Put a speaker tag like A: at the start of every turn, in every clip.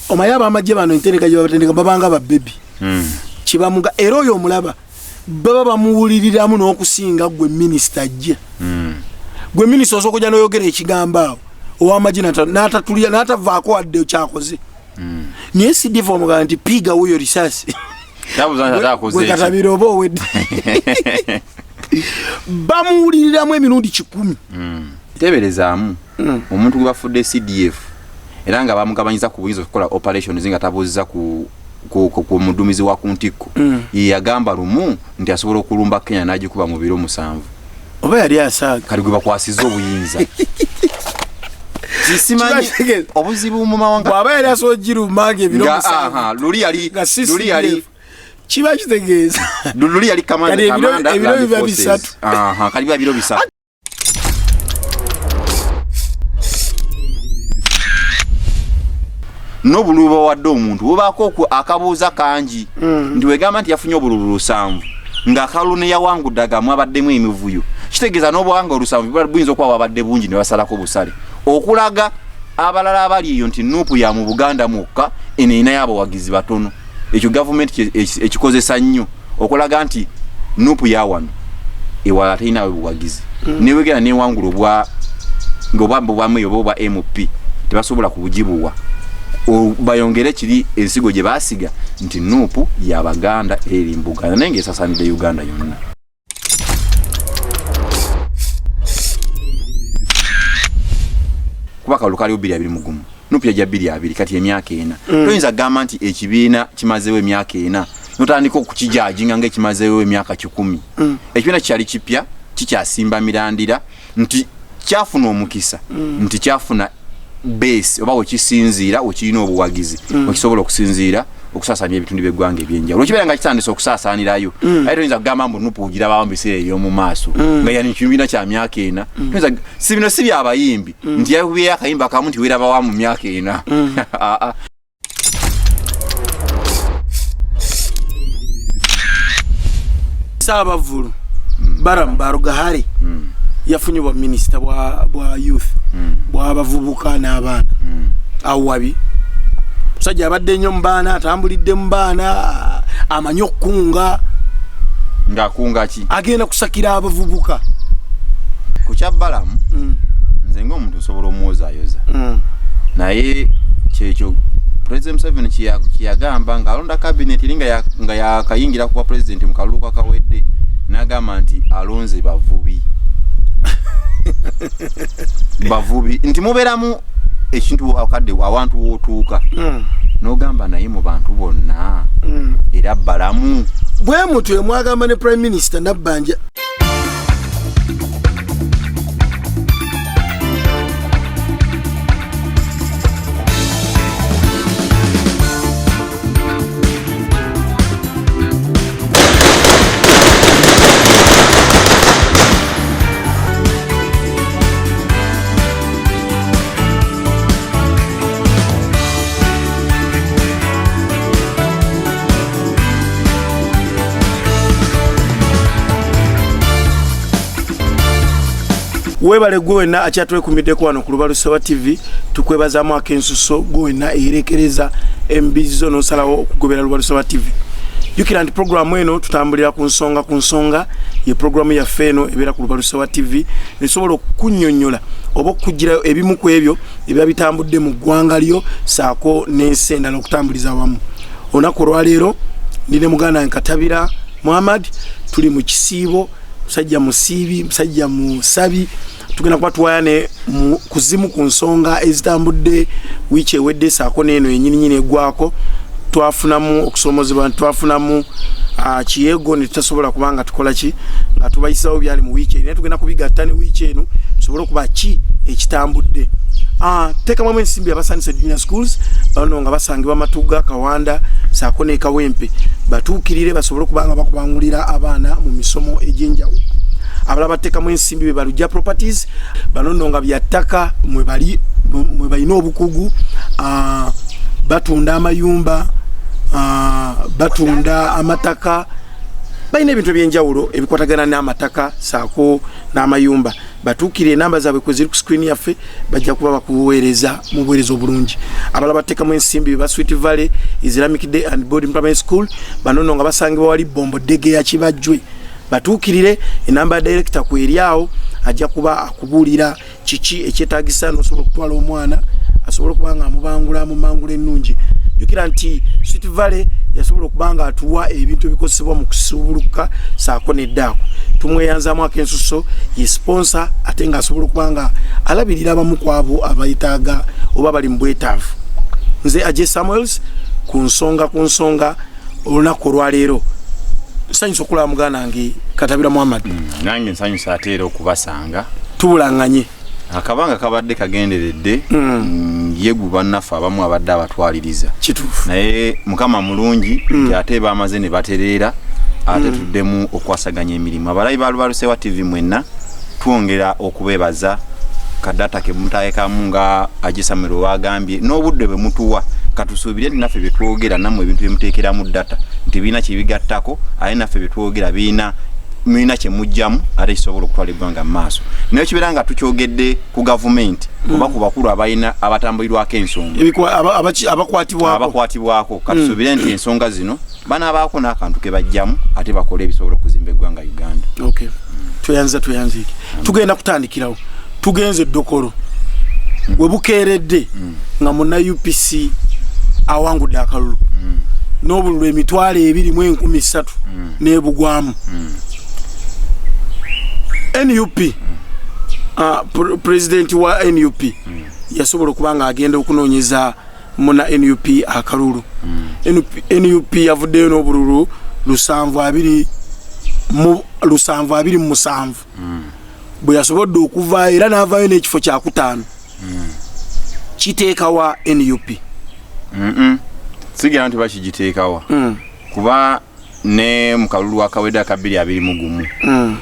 A: omayaba amajje bano entereka gye babatendeka babanga ba baby kibamuga era oyo omulaba baba bamuwuliriramu n'okusinga gwe minisita ajja gwe minisita osokojja n'oyogera ekigamba ow'amagye n'atatulira n'atavaako wadde kyakoze naye CDF omugamba nti piga wuyo risasi gwe katabira oba owedde bamuwuliriramu emirundi 10
B: teberezaamu omuntu gwe bafudde CDF era nga bamugabanyiza ku buyinza okukola operations nga tabuziza ku mudumizi wa kuntiko yagamba lumu nti asobola okulumba Kenya n'agikuba mu biro 7
A: oba yali asaaga
B: kali gwe bakwasiza obuyinza simanyi obuzibu mu mawanga
A: bw'aba yali asobola girumanga ebiro 7
B: luli yali
A: kiba kitegeeza
B: luli yali kamanda
A: ebiro biba 3
B: kali biba biro 3 n'obulubo wadde omuntu bubaako akabuuza kangi ndi wegamba nti yafunye obululu 7 ng'akalulu ne yawanguddaga abaddemu emivuyo kitegeeza n'obuwanga 7 buyinza okuba babadde bungi ne basalako busale okulaga abalala abali eyo nti nuupu ya mu Buganda mwokka eneyina y'abawagizi batono ekyo gavumenti ekikozesa nnyo okulaga nti nuupu ya wano ewala terina buwagizi newegera newangula ng'obwambo bwamwe obwa MP tebasobola kubugibuwa bayongere kiri ensigo gye basiga nti nuupu ya Baganda eri mbuganda naye ng'esasaanidde Uganda yonna. Kuba kalukali 2 nuupu yajja 2 kati emyaka 4 toyinza gamba nti ekibiina kimazeewo emyaka 4 notandika okukijajinga ng'ekimazeewo emyaka 10 ekibiina kyali kipya kikyasimba mirandira nti kyafuna omukisa nti kyafuna base oba wekisinziira wekirina obuwagizi wekisobola okusinziira okusaasaanya ebitundu by'eggwanga ebyenjawulo okibeera nga kitandise okusaasaanirayo ate toyinza kugamba mbu nuupu ogirabawo mu biseera eby'omu maaso nga yani kibiina kya myaka 4 si bino si byabayimbi nti yakubiyeyo akayimba kamu nti weerabawa mu myaka 4
A: Saabavulu Baram Barugahari yafunye bwa minisita bwa youth bw'abavubuka n'abaana awabi musajja abadde nnyo mu baana atambulidde mu baana amanyi okukunga
B: ng'akunga ki
A: agenda kusakira abavubuka
B: ku kya Balamu nze ng'omuntu nsobola omwozaayoza naye kyekyo President Museveni kiyagamba ng'alonda cabinet nga yakayingira kuba president mu kalulu kakawedde n'agamba nti alonze bavubi bavubi nti mubeeramu ekintu akadde awantu wootuuka n'ogamba naye mu bantu bonna era Balamu
A: bwe mutu emwagamba ne Prime Minister Nabbanja webale gwenna akyatwekumiddeko wano ku Lubalusewa TV tukwebazaamu akensuso gwenna eyerekereza embizo n'osalawo okugobera Lubalusewa TV jukira nti programu eno tutambulira ku nsonga ye programu yaffe eno ebeera ku Lubalusewa TV nesobola okukunnyonnyola oba okugirayo ebimu ku ebyo ebiba bitambudde mu ggwanga lyo saako n'ensi endala okutambuliza awamu olunaku olwaleero ndine muganda Nkatabira Muhammad tuli mu kisiibo musajja musiibi musajja musabi tugenda kuba tuwayane kuzimu ku nsonga ezitambudde wiiki ewedde saako n'eno yennyini eggwako twafunamu okusomozebwa twafunamu kiyego ne tutasobola kubanga tukola ki nga tubayisawo byali mu wiiki naye tugenda kubigatta ne wiiki eno tusobole okuba ki ekitambudde teekamu ensimbi abasandise junior schools bano nga basangibwa Matuga Kawanda saako ne Kawempe batuukirire basobole kubanga bakubangulira abaana mu misomo egy'enjawulo abalala bateekamu ensimbi be Balujja properties bano nga byattaka mwe balina obukugu batunda amayumba batunda amataka balina ebintu ebyenjawulo ebikwatagana n'amataka saako n'amayumba batukire namba zaabwe kweziri ku screen yaffe bajja kuba bakuweereza mu buweereza obulungi abalala bateekamu ensimbi ba Sweet Valley Islamic Day and Boarding Primary School banono nga basangibwa wali bombo dege ya Kibajjwe batukirire enamba director ku eriawo ajja kuba akubuulira kiki ekyetaagisa n'osobola okutwala omwana asobola kubanga amubangula mu mangula ennungi jukira nti Sweet Valley yasobola kubanga atuwa ebintu ebikosebwa mu kusubuluka saako neddaako tumweyanzamu akensuso ye sponsor ate nga asobola kubanga alabirira abamu kwabo abayitaaga oba bali mu bwetaavu nze Ajay Samuels ku nsonga olunaku olwaleero nsanyusa okulaba muganda wange Katabira Muhammad
B: nange nsanyusa ate era okubasanga
A: tubulanganye
B: akabanga kabadde kagenderedde yegu bannaffe abamu abadde abatwaliriza
A: kituufu
B: naye mukama mulungi ate bamaze ne batereera ate tuddemu okwasaganya emirimu abalayi ba Lubalusewa TV mwenna twongera okubebaza kadata ke mutayekamu nga agisamiro wagambye n'obudde bwe mutuwa katusuubire nti naffe byetwogera namwe ebintu byemuteekeramu data nti biina kibigattako aye naffe byetwogera biina kye mujjamu ate kisobola okutwala eggwanga mu maaso naye kibeera nga tukyogedde ku gavumenti oba ku bakulu abalina abatambulirwako ensonga abakwatibwako katusuubire nti ensonga zino banaabaako n'akantu ke bajjamu ate bakole ebisobola okuzimba eggwanga Uganda.
A: Okay. Tuyanze iki tugenda kutandikirawo tugenze eddokolo we bukeeredde nga muna UPC awangudde akalulu n'obululu emitwalo 2,300 n'ebugwamu NUP president wa NUP yasobola kubanga agenda okunoonyeza muna NUP akalulu NUP yavuddeyo n'obululu 727 bwe yasobodde okuva era n'avaayo n'ekifo kya 5 kiteekawa NUP
B: sigira nti bakigiteekawa kuba ne mukalulu akawedde aka 221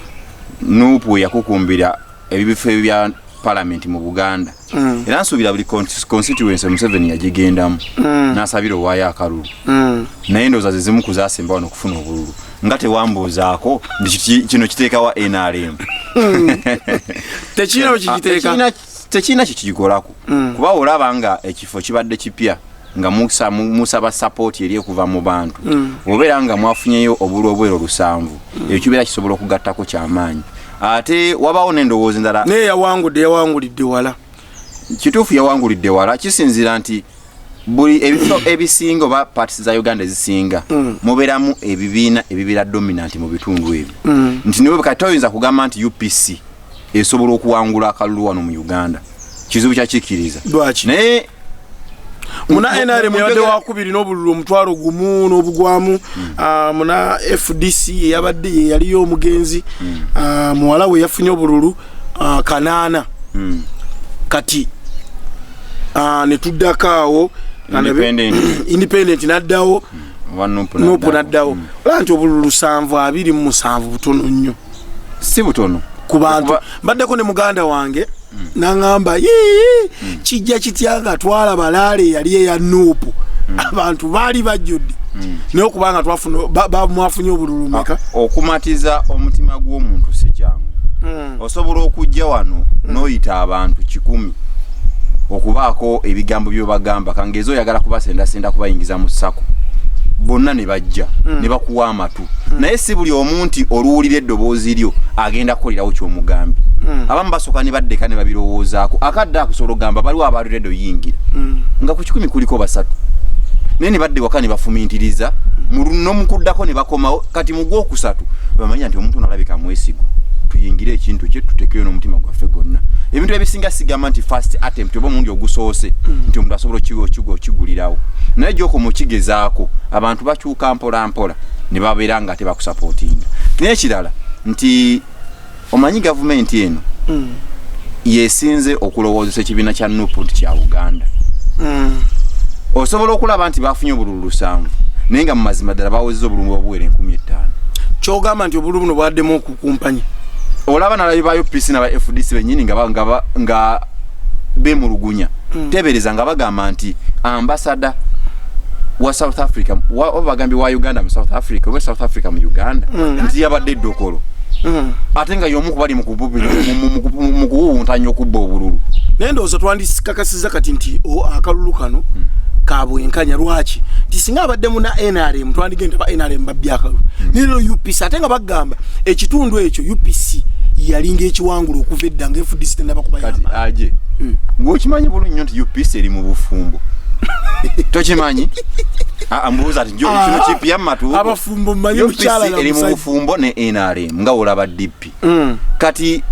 B: nupu yakukumbira ebifo ebya parliament mu Buganda era nsuubira buli constituency Museveni yagigendamu n'asabira owaayo akalulu naye ndowooza zizimu kuzasemba wano okufuna obululu nga tewambuuzaako kino kiteekawa NRM tekirina kikigikolako kuba olaba nga ekifo kibadde kipya nga musaba support eri okuva mu bantu obeera nga mwafunyeyo obululu obwero 7 ekyo kibeera kisobola okugattako kyamaanyi ate wabawo n'endowooza endala
A: naye yawangulidde wala
B: kituufu yawangulidde wala kisinzira nti buli ebifo ebisinga oba parties za Uganda ezisinga mubeeramu ebibiira dominant mu bitundu ebyo nti niwe kati oyinza kugamba nti UPC esobola okuwangula akalulu wano mu Uganda kizibu kyakikiriza naye
A: muna NRM yabadde wakubiri n'obululu 1,000 n'obugwamu muna FDC yabadde yaliyo omugenzi muwala we yafunye obululu 8 kati ne tuddakaawo independent naddawo nupu naddawo lanti obululu 727 butono nnyo
B: si butono
A: ku bantu baddeko ne muganda wange nangamba kijja kityanga twala balale yali eya nupu abantu bali bajjudde naye okubanga mwafunye obululu meka
B: okumatiza omutima gw'omuntu si kyangu osobola okujja wano n'oyita abantu 100 okubaako ebigambo by'obagamba kangezo oyagala kubasendasenda kubayingiza mu ssako bonna ne bajja ne bakuwa amatu naye si buli omuntu oluwulira eddoboozi lyo agenda kukolerawo ky'omugambi abamu basooka ne baddeka ne babirowoozaako akadde akusobola ogamba baliwo abaludde oyingira nga ku 10 kuliko 3 naye ne badde waka ne bafumintiriza n'omukuddako ne bakomawo kati mu gwokusatu bamanya nti omuntu nalabika mwesigwa tuyingire ekintu kye tutekeyo n'omutima gwaffe gwonna ebintu ebisinga sigamba nti first attempt oba omundi ogusoose nti omuntu asobola okigulirawo naye gyoko mukigezaako abantu bakyuka mpola ne babeera nga tebakusapootinga naye ekirala nti omanyi gavumenti eno yesinze okulowoozesa ekibiina kya NUP nti kya Uganda osobola okulaba nti bafunye obululu 7 naye nga mu mazima ddala bawozeza obululu obuwera 15,000
A: kyogamba nti obululu buno bwaddemu okukumpanya
B: olaba nalabi ba UPC n'aba FDC bennyini nga bemulugunya tebereza nga bagamba nti ambassador wa South Africa bagambye wa Uganda mu South Africa oba South Africa mu Uganda nti yabadde eddokolo ate nga y'omu ku bali mu kuwuwuntanya okubba obululu.
A: Naye ndowooza twandikakasiza kati nti akalulu kano kabwenkanya lwaki nti singa abadde mu na NRM twandigenda ba NRM babbya akalulu nero UPC ate nga bagamba ekitundu ekyo UPC yalinga ekiwangula okuva edda nga FDC tennaba kubayamba.
B: Kati aje ng'okimanyi bulungi nnyo nti UPC eri mu bufumbo tokimanyi? Mbuuza ati kino kipya mu matu
A: abafumbo mmanyi mukyala
B: eri mu bufumbo ne NRM nga olaba DP kati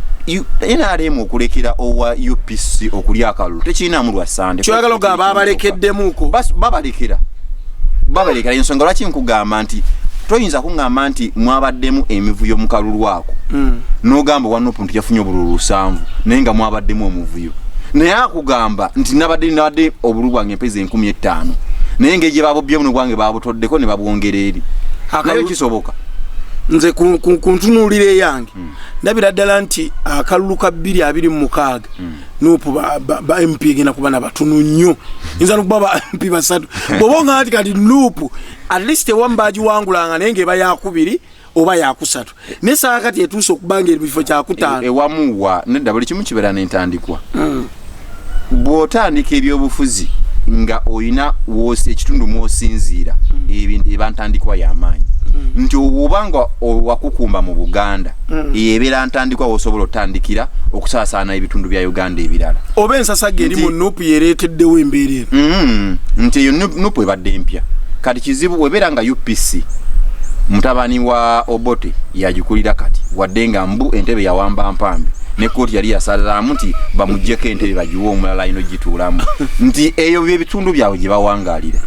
B: NRM okulekera owa UPC okulya akalulu tekiinamu lwa Sande
A: kyoyagala ogamba abalekeddemuko
B: babalekera ensonga lwaki nkugamba nti toyinza kuŋŋamba nti mwabaddemu emivuyo mu kalulu ako n'ogamba wanupu nti yafunye obululu 7 naye nga mwabaddemu omuvuyo naye akugamba nti nabadde obululu bwange mpezi 15,000 naye ng'egye babubyemu ne bwange babutoddeko ne babwongera eri naye kisoboka.
A: Nze ku ntunuulire yange ndabira ddala nti akalulu ka 226 nupu ba MP gena kuba na batunu nnyo nza nokuba ba MP basatu bobonga ati kati nupu at least ewambaji wangulanga naye ngeba yakubiri oba yakusatu ne saa kati etuso okubanga ebifo kya kutaano
B: ewamuwa nedda buli kimu kibeera n'entandikwa bw'otandika ebyobufuzi nga oyina wose ekitundu mwosinziira ebintu ebantandikwa y'amaanyi nti obanga wakukumba mu Buganda ebeera ntandikwa osobola otandikira okusaasaana ebitundu bya Uganda ebirala
A: oba ensasage eri mu nupu yereeteddewo embeera
B: nti eyo nupu ebadde empya kati kizibu webeera nga UPC mutabani wa Obote yagikulira kati wadde nga mbu entebe yawamba mpambi ne kooti yali yasaliramu nti bamuggyeko entebe bagiwa omulala ino gituulamu nti eyo byebitundu byabwe gye bawangaalira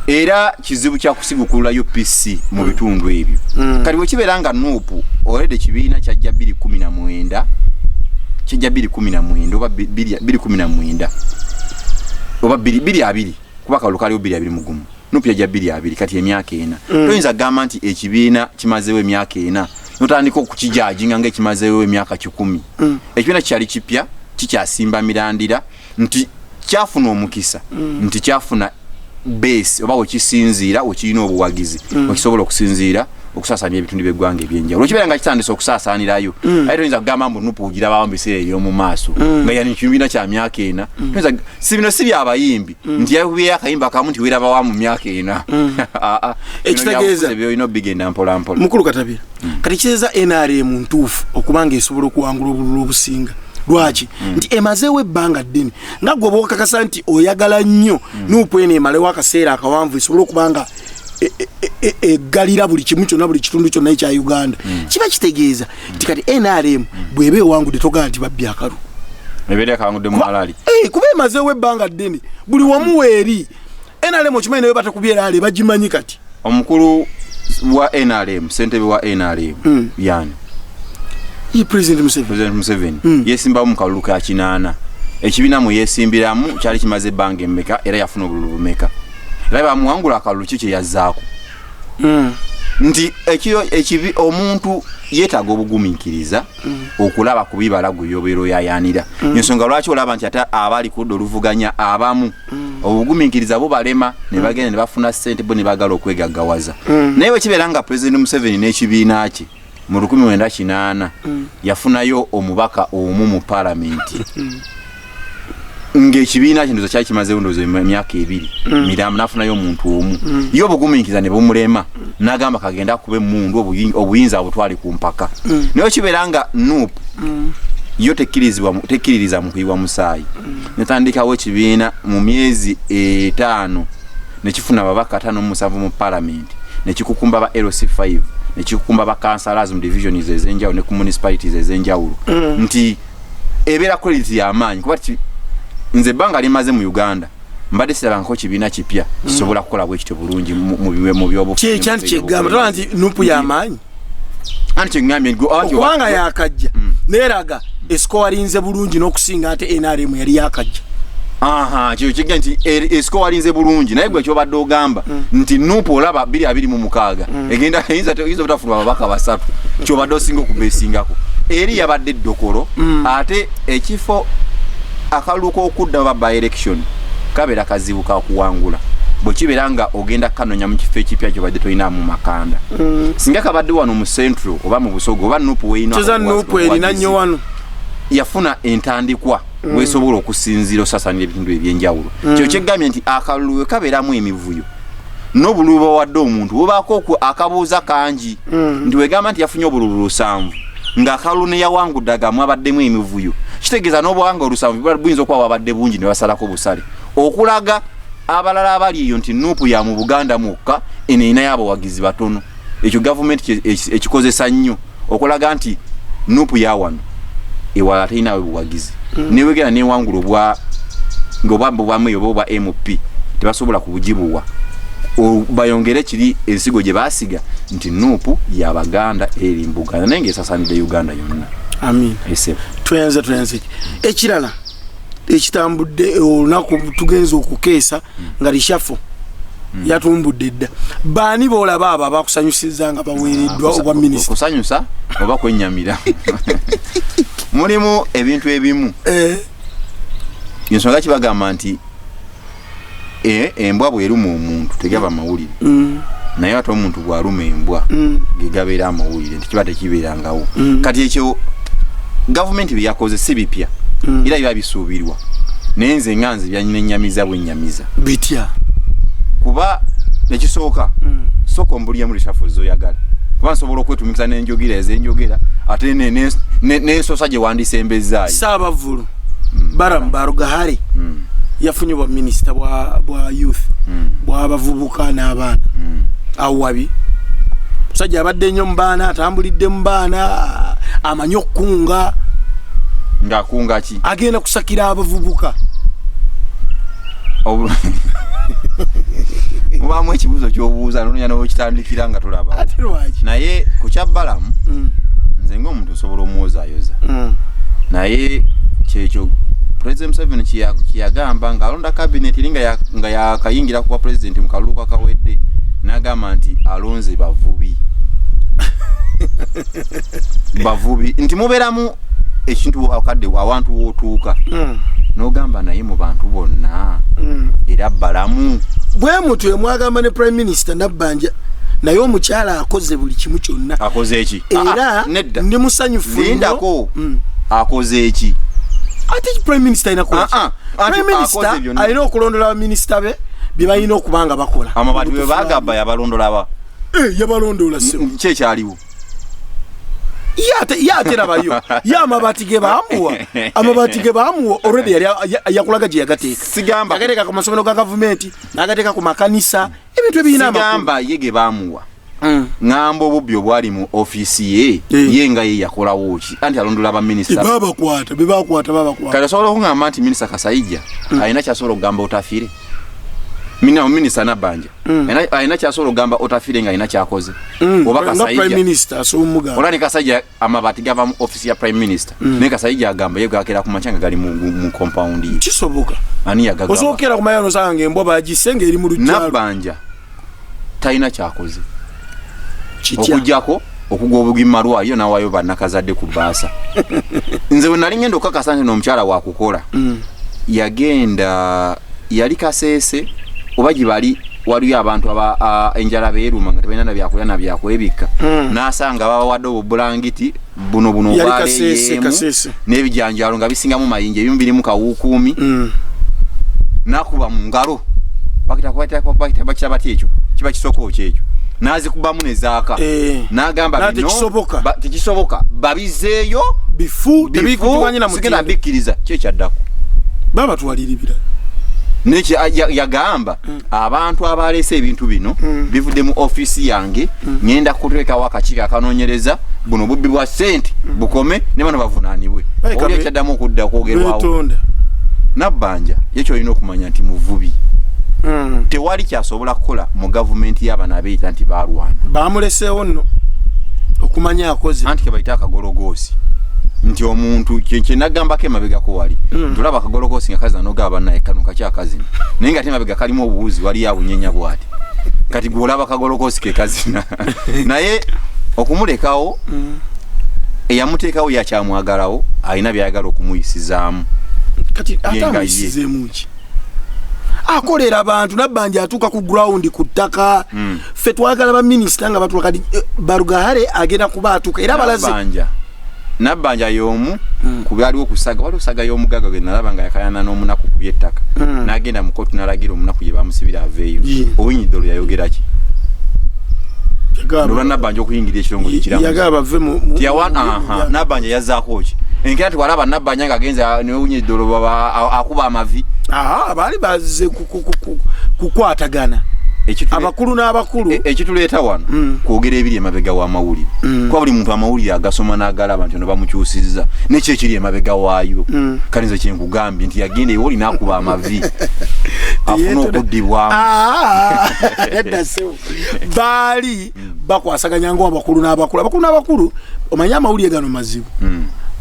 B: era kizibu kya kusigukula UPC mu bitundu ebyo kati wekibeera nga nupu olede ekibiina kyajja 2019 kijja 2019 oba 2019 oba 2020 kuba kalulu kaliwo 2020 nupu yajja 2020 kati emyaka 4 toyinza gamba nti ekibiina kimazeewo emyaka 4 notandika okukijajinga ng'ekimazeewo emyaka 10 ekibiina kyali kipya kikyasimba mirandira nti kyafuna omukisa nti kyafuna base oba wekisinziira wekirina obuwagizi wekisobola okusinziira okusaasaanya ebitundu by'eggwanga ebyenjawulo ekibeera nga kitandise okusaasaanirayo ate toyinza kugamba mbu nupu ogirabawo mu biseera eby'omu maaso nga yani kibiina kya myaka 4 si bino si byabayimbi nti yakubyeyo akayimba kamu nti weerabawa mu myaka 4
A: ekitegeeza
B: byolina bigenda mpola mpola
A: mukulu Katabira kati kitegeeza NRM ntuufu okubanga esobola okuwangula obululu obusinga lwaki nti emazeewo ebbanga ddene nga gwe bwokakasa nti oyagala nnyo nupu eno emalewo akaseera akawanvu esobola okubanga eggalira buli kimu kyonna buli kitundu kyonna ekya Uganda kiba kitegeeza nti kati NRM bw'eba ewangudde togala nti babbya akalulu
B: ebeera akawangudde mu malali
A: kuba emazeewo ebbanga ddene buli wamu weeri NRM okimanyi nayo batakubyera ali bagimanyi kati
B: omukulu wa NRM ssentebe wa NRM yani
A: President
B: Museveni yesimbawo mu kalulu ka 8 ekibiina mu yesimbiramu kyali kimaze ebbanga emmeka era yafuna obululu bumeka era bamuwangula akalulu kiki yazzaako nti ekibi omuntu yeetaaga obugumiikiriza okulaba ku bibala guyobeero yayanira ensonga lwaki olaba nti ate abali ku ludda oluvuganya abamu obugumiikiriza bubalema ne bagenda ne bafuna ssente bo ne bagala okwegaggawaza naye bwe kibeera nga President Museveni n'ekibiina kye mu 1908 yafunayo omubaka omu mu palamenti ng'ekibiina kindozo kyali kimazeewo ndowooza emyaka 2 miramu nafunayo omuntu omu ye obugumiikiriza ne bumulema n'agamba kagenda akube mundu obuyinza abutwale ku mpaka naye kibeera nga nupu yo tekkiririza mu kuyiwa musaayi netandikawo ekibiina mu myezi 5 nekifuna ababaka 57 mu palamenti nekikukumba ba LC5 nekikukumba ba councillors mu divisions ezenjawulo ne ku municipalities ezenjawulo nti ebeera credit y'amaanyi kuba nze banga limaze mu Uganda mbadde siraba nko kibiina kipya kisobola kukola bwekityo bulungi mu byobufuzi
A: kyanti kyegamba nti nupu y'amaanyi
B: anti ngambye
A: kubanga yakajja neeraga esiko walinze bulungi n'okusinga ate NRM yali yakajja
B: kyo kiga nti esiko walinze bulungi naye gwe kyobadde ogamba nti nupu olaba 226 egenda eyinza butafuna ababaka 3 kyobadde osinga okubesingako eri yabadde eddokolo ate ekifo akaluko okudda ba by election kabeera kazibu ka kuwangula bwekibera ogenda kanonya mu kifo ekipya kyo badde tolina mu makanda singa kabadde wano mu central oba mu busogo oba nupu weina
A: kiza nupu erina nnyo wano
B: yafuna entandikwa wesobola okusinziira osasanira ebintu ebyenjawulo kyo kyegambye nti akalulu kabeeramu emivuyo n'obululu wadde omuntu obaako akabuuza kangi nti wegamba nti yafunye obululu 7 ng'akalulu ne yawangudde agamu abaddemu emivuyo kitegeeza n'obwanga 7 buyinza okuba wabadde bungi ne basalako busale okulaga abalala abali eyo nti nupu ya mu Buganda mwokka eno y'abawagizi batono ekyo gavumenti ekikozesa nnyo okulaga nti nupu ya wano ewala tayinawe buwagizi newegera newangula obwa ng'obwambo bwamwe oba obwa MP tebasobola kubugibuwa bayongere kiri ensigo gye basiga nti nupu ya Baganda eri Buganda naye ng'esasanidde Uganda yonna.
A: Amin. Tuyanze ekirala ekitambudde olunaku tugenza okukeesa nga lishafo yatumbudde dda baani boolaba abo abakusanyusiza nga baweereddwa obwa minisita
B: kusanyusa oba kwennyamira mulimu ebintu ebimu ensonga kibagamba nti embwa bweruma omuntu tegaba mawulire naye ate omuntu bw'aluma embwa gegabeera amawulire nti kiba tekibeerangawo kati ekyo gavumenti byeyakoze si bipya era biba bisuubirwa naye nze nganze byannyamiza bwennyamiza
A: bitya
B: kuba ekisooka sooka ombulya muri shafu zoyagala kuba nsobola okwetumikisa n'enjogera ez'enjogera ate n'ensosa gye wandisembezaayo
A: Saabavulu Baramu Barugahari yafunye bwa minisita bwa youth bw'abavubuka n'abaana awo wabi musajja abadde nnyo mu baana atambulidde mu baana amanyi okukunga
B: ng'akunga ki
A: agenda kusakira abavubuka
B: mubaamu ekibuuzo ky'obuuza nonya n'okitandikira nga tolaba naye ku kya Balamu nze ng'omuntu nsobola omwozaayoza naye kyekyo President Museveni kiyagamba ng'alonda cabinet eri nga yakayingira kuba president mu kalulu kakawedde n'agamba nti alonze bavubi nti mubeeramu ekintu akadde awantu wootuuka n'ogamba naye mu bantu bonna era Balamu
A: bwe mutwe mwagamba ne prime minister Nabbanja naye omukyala akoze buli kimu kyonna
B: akoze eki
A: era ndi musanyufu
B: lindako akoze eki
A: ate prime minister inakola prime minister alina okulondola minister be bibayina okubanga bakola
B: amabati bwe bagabba yabalondola ba
A: yabalondola se
B: kyekyaliwo
A: yate nabayo amabati ge bamuwa already yakulaga gye yagateeka
B: sigamba
A: yagateeka ku masomero ga gavumenti n'agateeka ku makanisa ebintu ebiina
B: sigamba ye ge bamuwa ngamba obubbi obwali mu ofisi ye nga ye yakolawo ki anti alondola abaminisita
A: bebakwata
B: kale osobola okungamba nti minisita Kasayija alina kyasobola okugamba otafiire minisita Nabbanja alina kyasobola okugamba otafiire nga alina kyakoze oba Kasayija ola ne Kasayija amabati gava mu ofisi ya prime minister naye Kasayija agamba ye gakera ku makyanga gali mu compound ye
A: kisoboka
B: ani yagagamba
A: osookera ku mayano sanga embwa bagisenga eri mu lujjalo
B: Nabbanja talina kyakoze okujjako okugwa obugimalwa yo nawayo bannakazadde ku baasa nze bwe nali ngenda okukakasa nti n'omukyala wakukola yagenda yali Kaseese oba gibali waliyo abantu enjala beeruma nga tebalina na byakulya na byakwebikka n'asanga babawadde obubulangiti buno obwaleeyemu n'ebijanjalo nga bisingamu mayinja ebimu birimu kawuukuumi n'akuba mu ngalo bakita bati ekyo kiba kisoko kyekyo nazikubamu nezaaka n'agamba tekisoboka babizeeyo
A: bifu tebikutuwanye na
B: mutenda mbikkiriza kyekyaddako
A: baba twaliribira
B: neki yagamba abantu abaleese ebintu bino bivudde mu ofisi yange ngenda kuteekawo akakiiko akanoonyereza buno bubbi bwa ssente bukome ne bano bavunaanibwe oli ekyaddamu okudda okwogerwawo Nabbanja yekyo olina okumanya nti muvubi tewali kyasobola kukola mu gavumenti y'abaana abeeyita nti baalwana
A: baamuleseewo nno okumanya akoze
B: anti kebayita akagologoosi nti omuntu kyenagambako emabegako wali tulaba akagologoosi nga kazina n'ogaba naye kano kakyakazina naye nga ate emabega kalimu obuwuzi waliyo abunyenya bw'ati kati gw'olaba akagologoosi ke kazina naye okumulekawo eyamuteekawo yakyamwagalawo alina byayagala okumuyisizaamu
A: kati ate amuyisizeemu ki akolera abantu Nabbanja atuuka ku ground ku ttaka ffe twagala ba minisita nga batuuka kati Barugahare agenda kuba atuuka era balaze
B: Nabbanja y'omu ku byaliwo kusaga waliwo kusaga y'omugaga gwe nalaba nga yakayana n'omunaku ku by'ettaka n'agenda mu kkooti n'alagira omunaku gye bamusibira aveeyo Owinyiddolo yayogera ki Lwa Nabbanja okuyingira ekirongole kiramu
A: yagaba bave mu
B: Nabbanja yazzaako ki enkera tiwalaba Nabbanja ng'agenze n'Owinyiddolo akuba amavi
A: baali bazze kukwatagana abakulu n'abakulu
B: ekituleeta wano kwogera ebiri emabega w'amawulire kuba buli muntu amawulire agasoma n'agalaba nti ono bamukyusizza nekyo ekiri emabega waayo kale nze kyenkugambye nti yagenda ewoli n'akuba amavi afuna okuddibwamu
A: baali bakwasaganya ng'abakulu n'abakulu omanye amawulire gano mazibu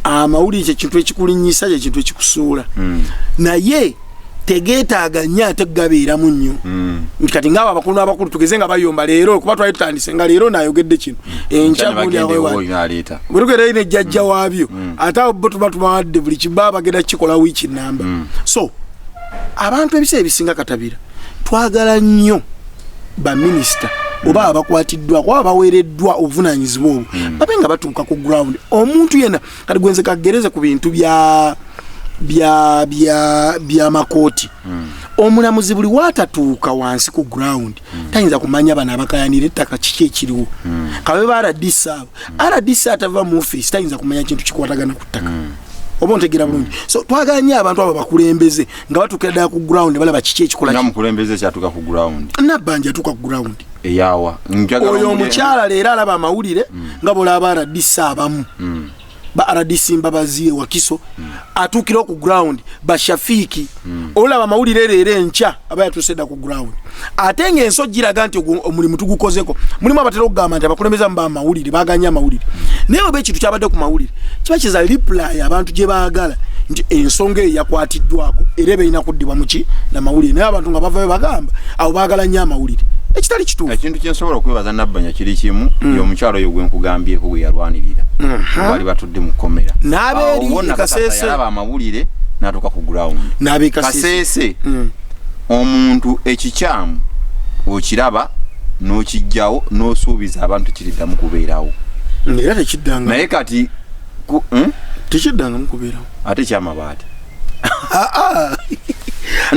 A: amawulire kyekintu ekikulinyisa kyekintu ekikusuula naye tegeetaaga nnyo ate gabeeramu nnyo kati ng'abo abakulu n'abakulu tugeze nga bayomba leero kuba twali tutandise nga leero naayogedde kino enkya gundi bwetugereyo ne jjajja waabyo ate abo bo tuba tubawadde buli kiba bagenda kikola wiiki namba so abantu ebiseera ebisinga katabira twagala nnyo baminisita oba abakwatiddwa kuba baweereddwa obuvunaanyizibwa obwo babe nga batuuka ku ground omuntu yenna kati gwenze kagereze ku bintu bya makooti omulamuzi buli watatuuka wansi ku ground tayinza kumanya bana abakayanira ettaka kiki ekiriwo kabe ba RDC atava mu office tayinza kumanya kintu kikwatagana ku ttaka oba ontegeera bulungi so twaganya abantu abo bakulembeze nga batuukira ddala ku ground balaba kiki ekikola
B: namukulembeze kyatuuka ku ground
A: Nabbanja atuuka ku ground
B: eyawa
A: oyo omukyala leero alaba amawulire nga bolaba RDC abamu ba RDC Mbabazi Wakiso atukira ku ground ba Shafiki olaba amawulire leero enkya abaya tusedda ku ground atenge enso giraga nti omulimu tugukozeko mulimu abatera okugamba nti abakulembeza mba amawulire baganya amawulire naye oba ekintu kyabadde ku mawulire kiba kiza reply abantu gye baagala nti ensonga eyakwatiddwako era eba kuddibwa muki n'amawulire naye abantu nga bavayo bagamba abo baagala nnyo amawulire ekitali kituufu
B: ekintu kyensobola okwebaza Nabbanja kiri kimu y'omukyalo oyo gwe nkugambyeko gwe yalwanirira bali batudde mu kkomera
A: n'abeeri Kasese
B: yalaba amawulire n'atuuka ku ground Kasese omuntu ekikyamu okiraba n'okijjawo n'osuubiza abantu kiriddamu kubeerawo
A: era tekiddanga
B: naye kati
A: tekiddangamu kubeerawo
B: ate kyamabaati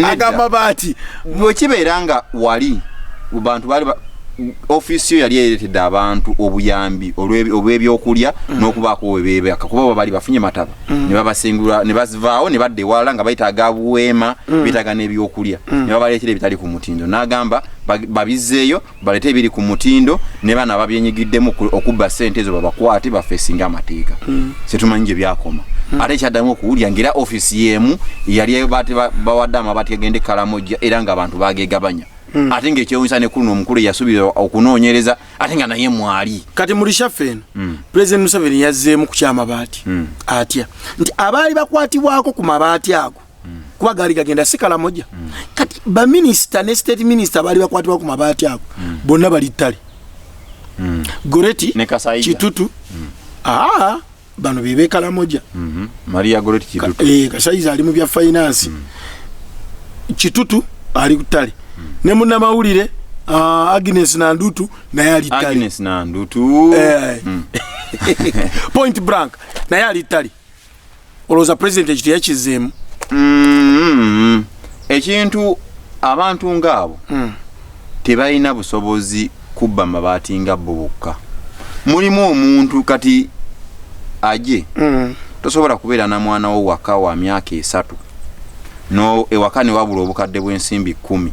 A: agamabaati
B: bwe kibeera nga wali bantu bali office yo yali eretedde abantu obuyambi olw'ebyokulya n'okubaako webeebaka kuba bali bafunye mataba ne babasengula ne bazivaawo ne badde ewala nga bayitaaga buweema beetaaga n'ebyokulya ne babaleetera ebitali ku mutindo n'agamba babizzeeyo baleete ebiri ku mutindo ne bana babyenyigiddemu okubba ssente ezo babakwate bafeesinga amateeka setumanyi gye byakoma ate kyaddamu okuwulya ng'era office y'emu yali bawadde amabaati gagende Kalamoja era ng'abantu bageegabanya ate ng'ekyewuunyisa ne kuno omukulu yasuubira okunoonyereza ate nga naye mwali
A: kati muli shaffe eno President Museveni yazzeemu ku kyamabaati atya nti abaali bakwatibwako ku mabaati ago kuba gaali gagenda si Kalamoja kati baminisita ne state minister baali bakwatibwako ku mabaati ago bonna bali ttale Goreti Kitutu bano bebe Kalamoja
B: Maria Goreti Kitutu
A: Kasaiza ali mu bya finance Kitutu ali ku ttale ne munnamawulire Agnes Nandutu naye ali ttale
B: Agnes Nandutu
A: Point Blank naye ali ttale olowooza president ekito yakizeemu
B: ekintu abantu ng'abo tebalina busobozi kubba mabaati nga bo bokka mulimu omuntu kati aje tosobola kubeera na mwana wo waka wa myaka 3 no ewaka ne wabula obukadde bw'ensimbi 10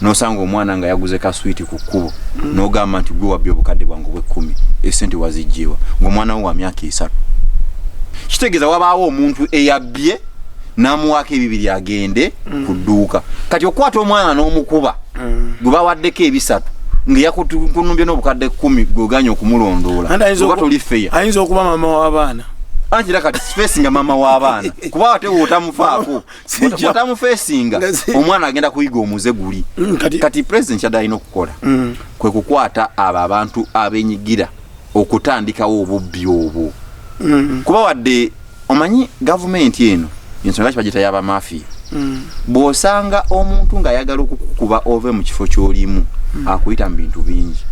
B: n'osanga omwana nga yaguze ka sweet ku kkubo n'ogamba nti gwe wabbye obukadde bwangu bwe 10 esente wazijjiwa ng'omwana wo wa myaka 3 kitegeeza wabaawo omuntu eyabbye n'amuwaako ebibiri agende ku dduuka kati okwata omwana n'omukuba gwe bawaddeko ebisatu ng'eyakunumbye n'obukadde 10 gw'oganya okumulondoola oba toli feya
A: ayinza okuba mama w'abaana
B: anjira kati facing mama w'abaana kuba ate wotamufaako wotamufeesinga omwana agenda kuyiga omuze guli kati president kyadde okukola kwe kukwata abo abantu abenyigira okutandikawo obubbi obwo kuba wadde omanyi gavumenti eno ensonga kibagita y'abamafiya bw'osanga omuntu ng'ayagala okukuba ove mu kifo ky'olimu akuyita mu bintu bingi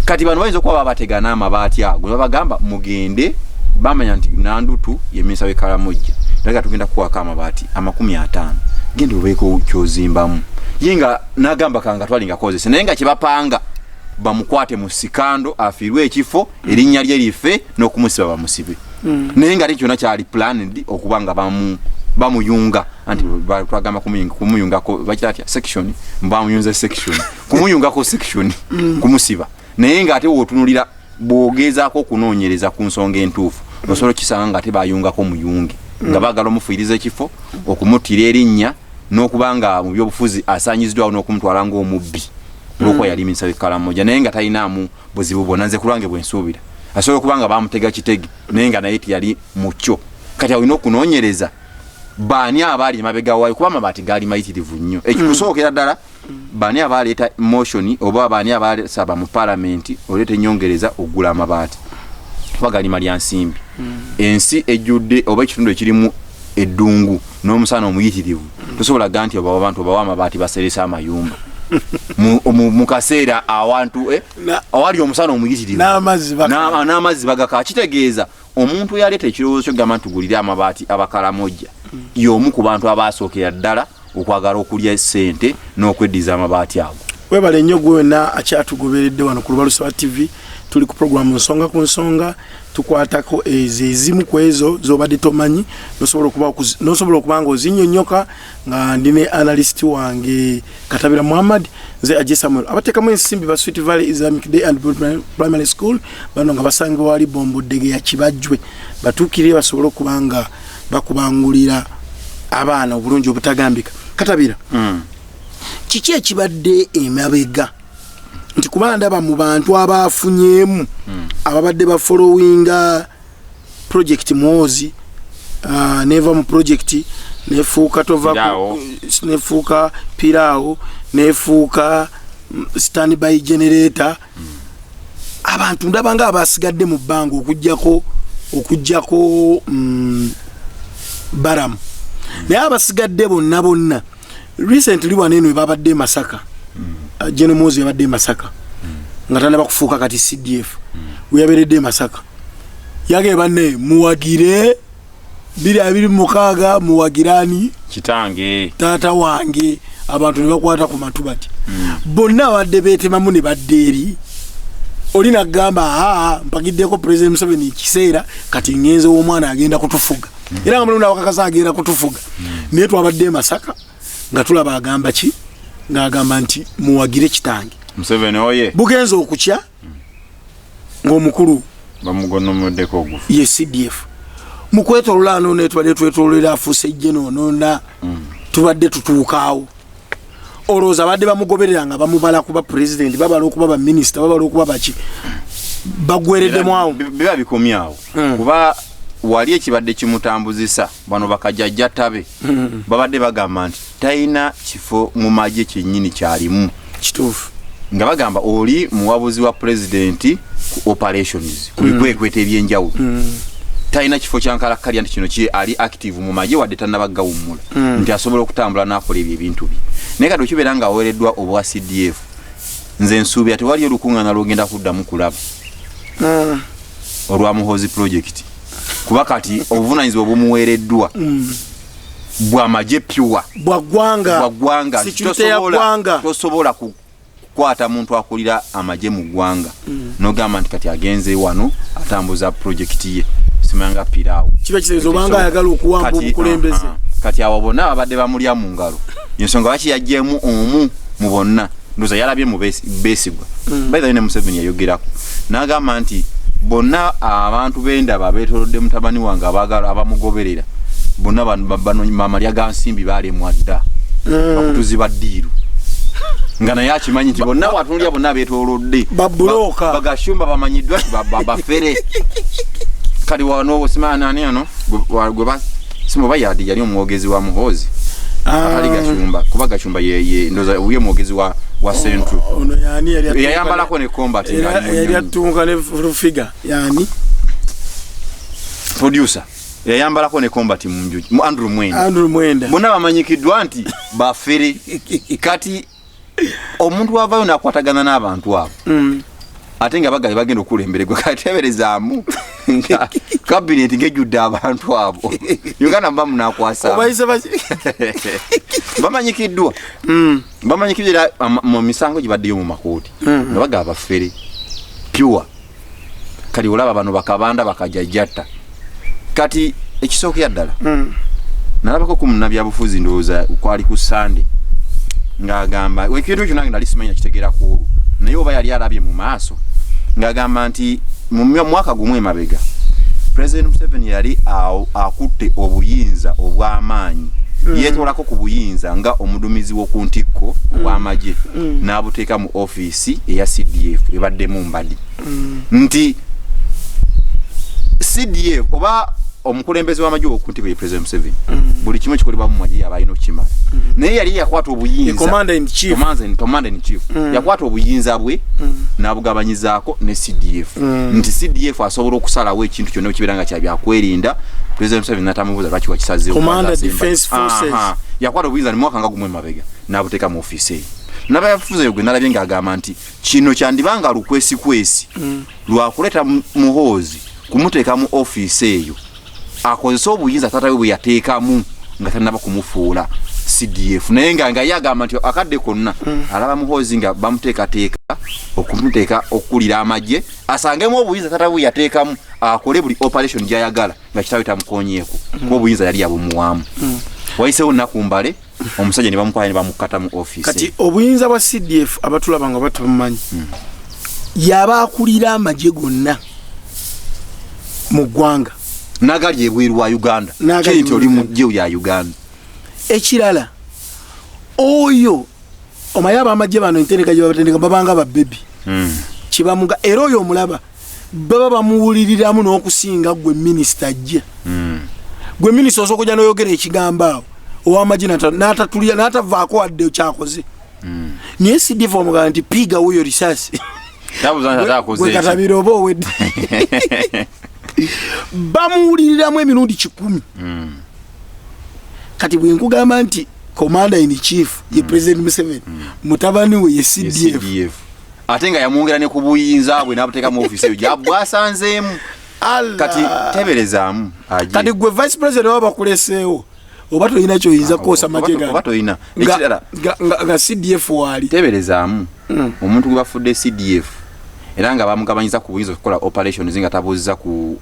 B: kati bano bayinza okuba babatega n'amabaati ago babagamba mugende bamanya nti Nandutu ye Minisita w'Ekalamojja ndaga tugenda kukwaka amabaati 50 genda obeeko kyozimbamu yenga nagamba kanga twalinga kozese naye nga kibapanga bamukwate mu sikando afiirwe ekifo erinnya lye life n'okumusiba bamusibe naye nga kyonna kyali planned okubanga bamuyunga anti twagamba kumuyungako bakitya section bamuyunza section kumuyungako section kumusiba naye nga ate wotunulira bwogezaako okunoonyereza ku nsonga entuufu osobola kisanga nga ate bayungako muyunge nga bagala omufiiriza ekifo okumutira erinnya n'okubanga mu byobufuzi asanyiziddwawo n'okumutwala ng'omubbi olwokuba yali Minisita w'Ekalamojja naye nga talinamu buzibu bwonna nze kulwange bwensuubira asobola okubanga bamutega kitege naye nga naye tiyali mucyo kati alina okunoonyereza baani abaali emabega waayo kuba amabaati gaali mayitirivu nnyo ekikusookera ddala baani abaaleeta motion oba baani abaasaba mu paalamenti oleeta ennyongereza okugula amabaati kuba gaali malya nsimbi ensi ejjudde oba ekitundu ekirimu eddungu n'omusana omuyitirivu tosobola ga nti oba abantu obawa amabaati baseresa amayumba mu kaseera awantu awali omusana omuyitirivu n'amazzi bagaka kitegeeza omuntu yaleeta ekirowoozo ky'ogamba ntugulire amabaati Abakalamojja y'omu ku bantu abaasookera ddala okwagala okulya ssente n'okweddiza amabaati ago
A: webale nnyo gwena akyatugoberedde wano ku Lubalusa TV tuli ku programu nsonga ku nsonga tukwatako ezimu ku ezo zobadde tomanyi nosobola okuba nga ozinnyonnyoka nga ndine analyst wange Katabira Muhammad nze Ajje Samuel abateekamu ensimbi ba Sweet Valley Islamic Day and Primary School bano nga basangibwa wali Bombodege ya Kibajjwe batuukire basobole okuba nga bakubangulira abaana obulungi obutagambika Katabira kiki ekibadde emabega nti kuba ndaba mu bantu abaafunyemu ababadde ba followinga project Muhoozi neva mu project nefuuka tovako nefuuka pirao nefuuka standby generator abantu ndaba nga abasigadde mu bbango okujjako Baramu naye abasigadde bonna recently waneno babadde Masaka General Muhoozi yabadde Masaka nga tanda bakufuuka kati CDF uyaberedde Masaka yage banne muwagire 226 muwagirani
B: kitange
A: tata wange abantu ne bakwata ku matubati bonna badde betemamu ne baddeeri olina gamba mpagiddeko President Museveni kiseera kati ngenze w'omwana agenda kutufuga era nga mulunda wakakaza agenda kutufuga naye twabadde Masaka nga tulaba agamba ki ngagamba nti muwagire kitange
B: Museveni oye
A: bugenzo okukya ng'omukulu
B: bamugonomoddeko ogufu
A: ye CDF mukwetolulano netwale twetolera afuse jeno nona tubadde tutuukaawo olowooza badde bamugoberera nga bamubala kuba president babala okuba ba minister babala okuba baki bagwereddemu awo
B: biba bikomyawo kuba wali ekibadde kimutambuzisa bano bakajjajja tabe babadde bagamba nti talina kifo mu magye kyennyini kyalimu
A: kituufu
B: nga bagamba oli muwabuzi wa president ku operations kubikwekweta ebyenjawulo talina kifo kyankalakkalya nti kino kiri ali active mu magye wadde tannabagawummula nti asobola okutambula n'akola ebyo ebintu bye naye kati okibeera nga aweereddwa obwa CDF nze nsuubira tewali olukuŋŋaana lwogenda kuddamu kulaba olwa Muhoozi project kuba kati obuvunaanyizibwa obumuweereddwa bw'amagye pyuwa bwaggwanga tosobola kukwata muntu akulira amagye mu ggwanga n'ogamba nti kati agenze wano atambuza projekiti ye simanga piraawo
A: kiba kitegeeza obanga ayagala okuwamba obukulembeze
B: kati abo bonna babadde bamulya mu ngalo ensonga lwaki yaggyemu omu mu bonna ndoza yalabye mu Besigwa baitha ne Museveni yayogerako n'agamba nti bonna abantu b'endaba beetolodde mutabani wange abaagala abamugoberera bonna bano mamalya ga nsimbi baalemwa dda bakutuzi ba ddiiru nga naye akimanyi nti bonna watunulya bonna beetolodde bagashumba bamanyiddwa bafere kali wano osimaanani ano gwe simu bayadi yali omwogezi wa Muhoozi ali gashumba kuba gashumba ye ndoza uye mwogezi wa Central
A: ono yani
B: yayambalako ne combat
A: yali atunga ne figure yani
B: producer yayambalako ne combat mu Andrew
A: Mwenda
B: bonna bamanyikiddwa nti bafere kati omuntu wavayo nakwatagana n'abantu abo ate nga bagaye bagenda okulemberegwa kateberezaamu cabinet ngejjudde abantu abo Uganda mbamu nakwasa bamanyikiddwa bamanyikiddwa mu misango gibaddeyo mu makooti nga bagaba bafere pure kali olaba bano bakabanda bakajajjata kati ekisooka yaddala nalabako ku munnabyabufuzi ndowooza kwali ku Sunday ng'agamba ekintu ekyo nange nali simanyi nakitegeera ku naye oba yali alabye mu maaso ng'agamba nti mu mwaka gumu emabega President Museveni yali akutte obuyinza obw'amaanyi yeetolako ku buyinza nga omudumizi w'oku ntikko w'amagye n'abuteeka mu ofiisi eya CDF ebaddemu mbadi nti CDF oba omukulembeze w'amagye okunti President Museveni buli kimu kikolebwa mu magye abalina okukimala naye yali yakwata obuyinza
A: commander in chief
B: yakwata obuyinza bwe n'abugabanyizaako ne CDF nti CDF asobola okusalawo ekintu kyonna ekibeera nga kya byakwerinda President Museveni n'atamubuuza lwaki wakisazeewo
A: Commander Defense Forces
B: yakwata obuyinza ne mwaka nga gumu emabega n'abuteeka mu ofiisi eyo n'abayafuze gwe nalabye ng'agamba nti kino kyandibanga lukwesikwesi lwakuleeta Muhoozi kumuteeka mu ofiisi eyo akozesa obuyinza tatawe bwe yateekamu nga tanaba kumufuula CDF naye nga yagamba nti akadde konna alaba Muhoozi nga bamuteekateeka okumuteeka okulira amagye asangemu obuyinza tatawe bwe yateekamu akole buli operation gy'ayagala nga kitawe tamukonyeeko kuba obuyinza yali yabumuwaamu wayiseewo nnaku mbale omusajja ne bamukwaye ne bamukata mu ofiisi
A: kati obuyinza bwa CDF abatulaba nga batabumanyi yaba akulira amagye gonna mu ggwanga
B: nagali ebweru wa Uganda kinti oli mu ggye ya Uganda
A: ekirala oyo omayaba amagye bano entendeka gye babatendeka babanga babebi kibamuga era oyo omulaba baba bamuwuliriramu n'okusinga gwe minisita ajja gwe minisita osooka ojja n'oyogera ekigambo awo ow'amagye n'atatulira n'atavaako wadde kyakoze naye CDF omugamba nti piga wuyo risasi gwe katabira oba owedde bamuwuliriramu emirundi 10 kati bwe nkugamba nti commander in chief ye President Museveni mutabani we ye CDF
B: ate nga yamwongera ne ku buyinza bwe n'abuteeka mu ofiisi eyo gyabwasanzeemu kati teberezaamu
A: kati gwe vice president waba kuleseewo oba toyina kyoyinza kukosa magye
B: oba toyina
A: nga CDF waali
B: teberezaamu omuntu gwe bafudde CDF era nga bamugabanyiza ku buyinza okukola operations nga tabuuziza ku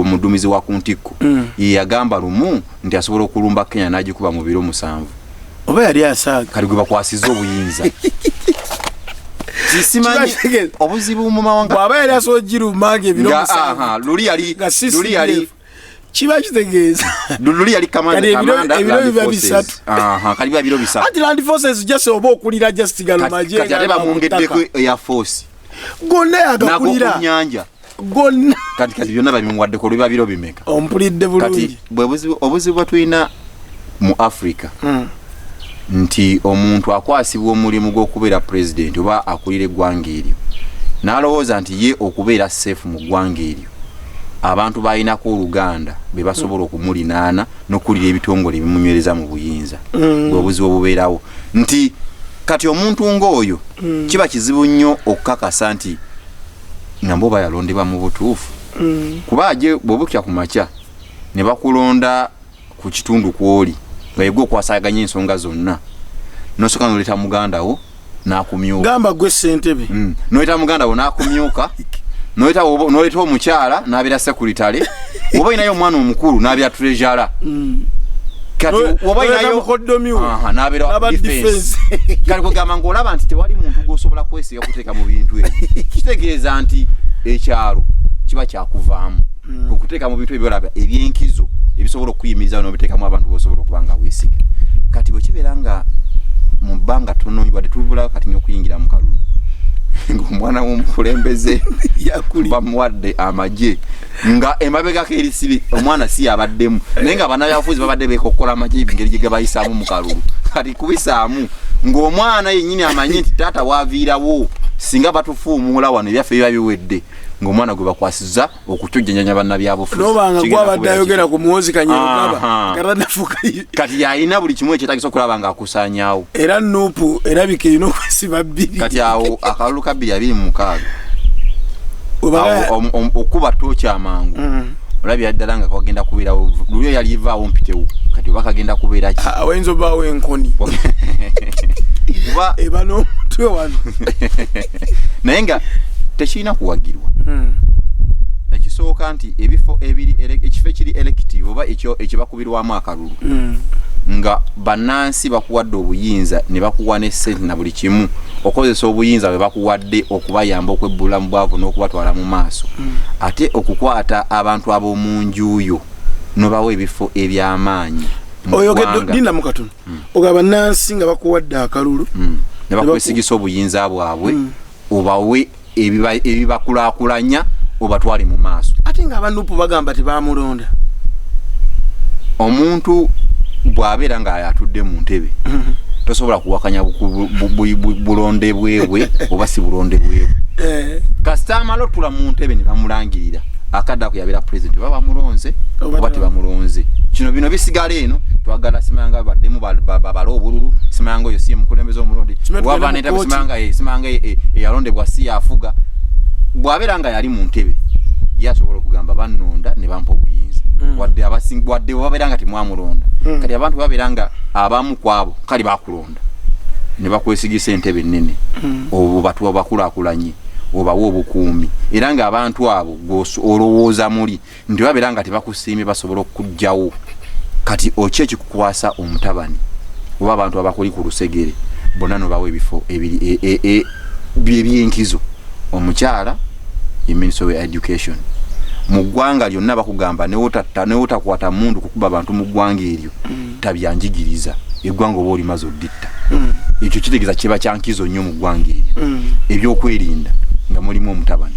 B: mudumizi wa ku ntikko yagamba lumu nti asobola okulumba Kenya n'agikuba mu biro 7
A: oba yali asaaga
B: kali gwe bakwasiza obuyinza simanyi obuzibu mu mawanga
A: bw'aba yali asobola ogirumanga ebiro 7
B: luli yali
A: kiba kitegeeza
B: luli yali
A: ebiro biba 3
B: kali biba biro 3
A: ati land forces just oba okulira just gano magye
B: kati ate bamwongeddeko Air Force
A: gonna yagakulira
B: nyanja
A: gonna
B: kati byonna babimuwaddeko lwe babiro bimeka
A: ompulidde bulungi
B: kati obuzibu tulina mu Africa nti omuntu akwasibwa omulimu gw'okubeera president oba akulira eggwanga eryo n'alowooza nti ye okubeera safe mu ggwanga eryo abantu balinako oluganda be basobola okumulinaana n'okulira ebitongole ebimunywereza mu buyinza bwebuzibu obubeerawo nti kati omuntu ng'oyo kiba kizibu nnyo okukakasa nti ngambo oba yalondebwa mu butuufu kuba aje bw'obukya ku makya ne bakulonda ku kitundu kw'oli nga yegwe okwasaganya ensonga zonna n'osooka n'oleeta muganda wo n'akumyuka
A: gamba gwe ssentebe
B: n'oleeta muganda wo n'akumyuka n'oleeta omukyala n'abeera sekuritale oba olinayo omwana omukulu n'abeera treasurer kati oba olinayo n'abeera defense kati kugamba ng'olaba nti tewali muntu gw'osobola kwesiga kuteeka mu bintu ebyo kitegeeza nti ekyalo kiba kyakuvaamu okuteeka mu bintu ebyolaba ebyenkizo ebisobola okuyimiriza n'obiteekamu abantu b'osobola okuba nga weesiga kati bwe kibeera nga mu bbanga ttono wadde tubula kati n'okuyingira mu kalulu ng'omwana w'omukulembeze bamuwadde amagye nga emabegako erisibi omwana si yabaddemu naye nga bannabyabufuzi babadde beekokkola amagye engeri gye gabayisaamu mu kalulu kati kubisaamu ng'omwana yennyini amanyi nti taata waaviirawo singa batufuumuula wano ebyaffe biba biwedde ng'omwana gwe bakwasiza okutujjanya banna byabufuzi
A: nobanga gwa badayogera ku Muhoozi Kanyerugaba katanafuka
B: kati yalina buli kimu ekyetakisa okulaba nga akusaanyaawo
A: era nuupu erabika erina okwesiba bbiri
B: kati awo akalulu ka 226 okuba tooki amangu olabira ddala nga kagenda kubeerawo lulyo yali ivaawo mpitewo kati oba kagenda kubeera ki
A: awayinza obaawo enkoni
B: kuba
A: eba n'omutwe wano
B: naye nga tekirina kuwagirwa ekisooka nti ekifo ekiri elective oba ekibakubirwamu akalulu nga bannansi bakuwadde obuyinza ne bakuwa ne ssente na buli kimu okozesa obuyinza bwe bakuwadde okubayamba okwebbula mu bwavu n'okubatwala mu maaso ate okukwata abantu ab'omu njuyo nobawa ebifo eby'amaanyi
A: oyogedde dinda mu katono ogaba bannansi nga bakuwadde akalulu
B: ne bakwesigisa obuyinza bwabwe obawe ebibakulaakulanya obatwale mu maaso
A: ate nga abanupu bagamba tebamulonda
B: omuntu bw'abeera nga atudde mu ntebe tosobola kuwakanya bulonde bwebwe oba si bulonde bwebwe kasita amala otula mu ntebe ne bamulangirira akadde ako yabeera president oba bamulonze oba tebamulonze kino bino bisigala eno twagala simanga baddemu babala obululu simanga oyo si mukulembeze omulonde waba neta simanga eyalondebwa si yafuga bw'abeera nga yali mu ntebe yasobola okugamba bannonda ne bampa obuyinza wadde babeera nga temwamulonda kati abantu babeera nga abamu kwabo kali bakulonda ne bakwesigisa entebe ennene obatuwa bakulaakulanye obawa obukuumi era nga abantu abo olowooza muli nti babeera nga tebakusiimye basobola okujjawo kati oki ekikukwasa omutabani oba abantu abakuli ku lusegere bonna nobawa ebifo by'ebyenkizo omukyala ye Minister of Education mu ggwanga lyonna bakugamba newotakwata mundu kukuba abantu mu ggwanga eryo tabyanjigiriza eggwanga oba olimaze odditta ekyo kitegeeza kiba kyankizo nnyo mu ggwanga eryo ebyokwerinda nga mulimu omutabani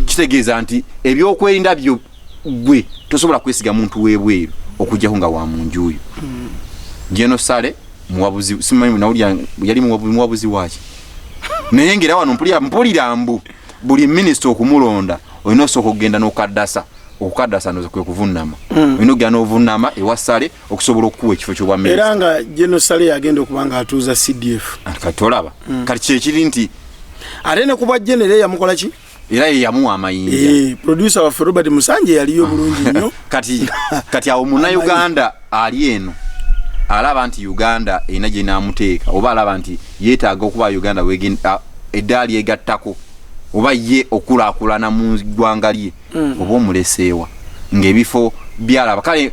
B: kitegeeza nti ebyokwerinda byo gwe tosobola kwesiga muntu weebweru okujjako nga wa munjuyo Jeno Sale muwabuzi simanyi nawulya yali muwabuzi waki naye ngera wano mpulira mbu buli minister okumulonda olina osooka okugenda n'okukaddasa noza kwe kuvunnama olina okugenda n'ovunnama ewa Sale okusobola okukuwa ekifo ky'obwa minister
A: era nga Jeno Sale yagenda okuba nga atuuza CDF
B: kati olaba kati kyekiri nti
A: ate ne kubwa genere yamukola ki
B: era ye yamuwa amayinja
A: producer waffe Robert Musanje yaliyo bulungi nnyo
B: kati awo Munnayuganda ali eno alaba nti Uganda erina gye naamuteeka oba alaba nti yeetaaga okuba Uganda eddaali egattako oba ye okulaakulana mu ggwanga lye oba omuleseewa ng'ebifo byalaba kale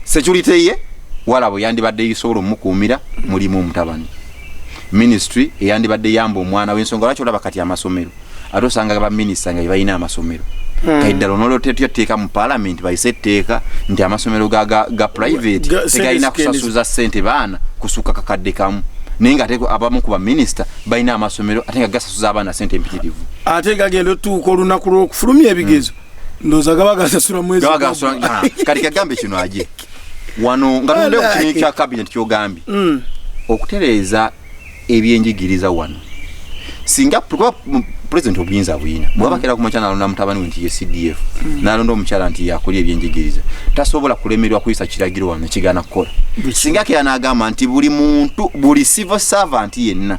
B: security ye walabo yandibadde yisobola omukuumira mulimu omutabani ministry eyandibadde yamba omwana w'ensonga lwaki olaba kati amasomero ate osanga baminisita nga balina amasomero kaidala onoloteeka mu parliament bayise etteeka nti amasomero ga private tegalina kusasuza ssente baana kusuka kakadde kamu naye nga ate abamu ku baminisita balina amasomero ate nga gasasuza abaana ssente empitirivu
A: ate gagenda otuuka olunaku lw'okufulumya ebigezo ndowooza gaba gasasula mwezi
B: kati kagambe kino aje wano nga tunde ku kibiina kya cabinet ky'ogambye okutereeza ebyenjigiriza wano singa president obuyinza buyina bwabakera ku mukyala alonda mutabani we nti ye CDF n'alonda omukyala nti yakolya ebyenjigiriza tasobola kulemerwa kuyisa kiragiro wano kigaana kukola singa kera n'agamba nti buli muntu buli civil servant yenna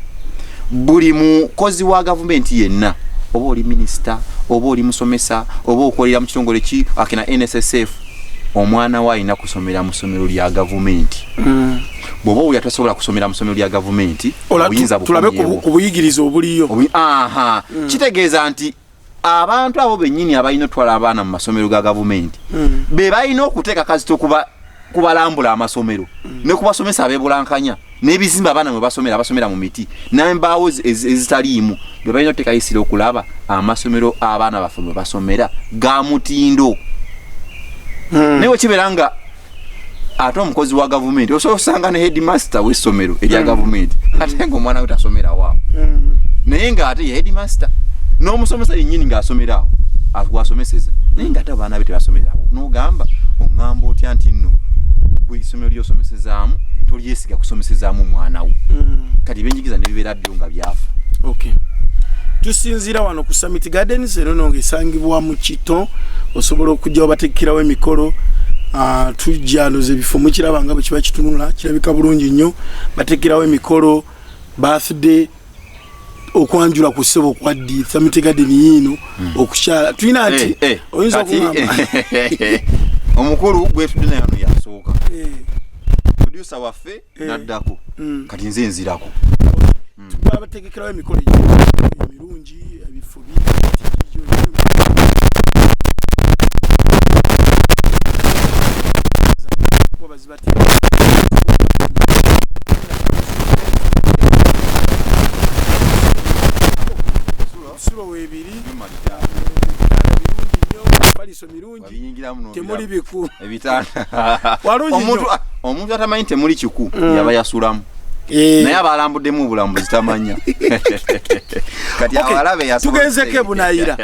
B: buli mukozi wa gavumenti yenna oba oli minisita oba oli musomesa oba okolera mu kitongole ki akina NSSF omwana we alina kusomera mu ssomero lya gavumenti bw'oba oli atasobola kusomera mu ssomero lya gavumenti obuyinza
A: tulabe ku buyigiriza obuliyo
B: kitegeeza nti abantu abo bennyini abalina otwala abaana mu masomero ga gavumenti be balina okuteeka kazito kubalambula amasomero ne kubasomesa abeebulankanya n'ebizimba abaana mwe basomera mu miti n'embaawo ezitaliimu be balina oteeka yisira okulaba amasomero abaana baffe mwe basomera ga mutindo naye wekibeera nga ate omukozi wa gavumenti osobola osanga ne headmaster w'essomero erya gavumenti ate ng'omwana we tasomera waawo naye ng'ate ye headmaster n'omusomesa yennyini ng'asomerawo gwasomeseza naye ng'ate abaana be tebasomerawo n'ogamba oŋŋamba otya nti nno bwe essomero ly'osomesezaamu tolyesiga kusomesezaamu omwana wo kati ebyenjigiriza ne bibeera byo nga byafa
A: tusinzira wano ku Summit Gardens eno nongesangibwa mu Kiton osobola okujja obatekerawo emikolo tujja noze bifo mukiraba nga bwe kiba kitunula kirabika bulungi nnyo batekerawo emikolo birthday okwanjula ku ssebo kwaddi Summit Garden yino okukyala tulina ati oyinza okugamba
B: omukulu gwetudde naye ano yasooka producer waffe naddako kati nze nzirako babategekerawo emikolo emirungi ebifo sulo webiri paliso mirungi temuli biku ebitanda omuntu atamanyi temuli kiku yaba yasulamu naye abalambuddemu obulambuzi tamanya kati abalabe yasula
A: tugenzeko bunayira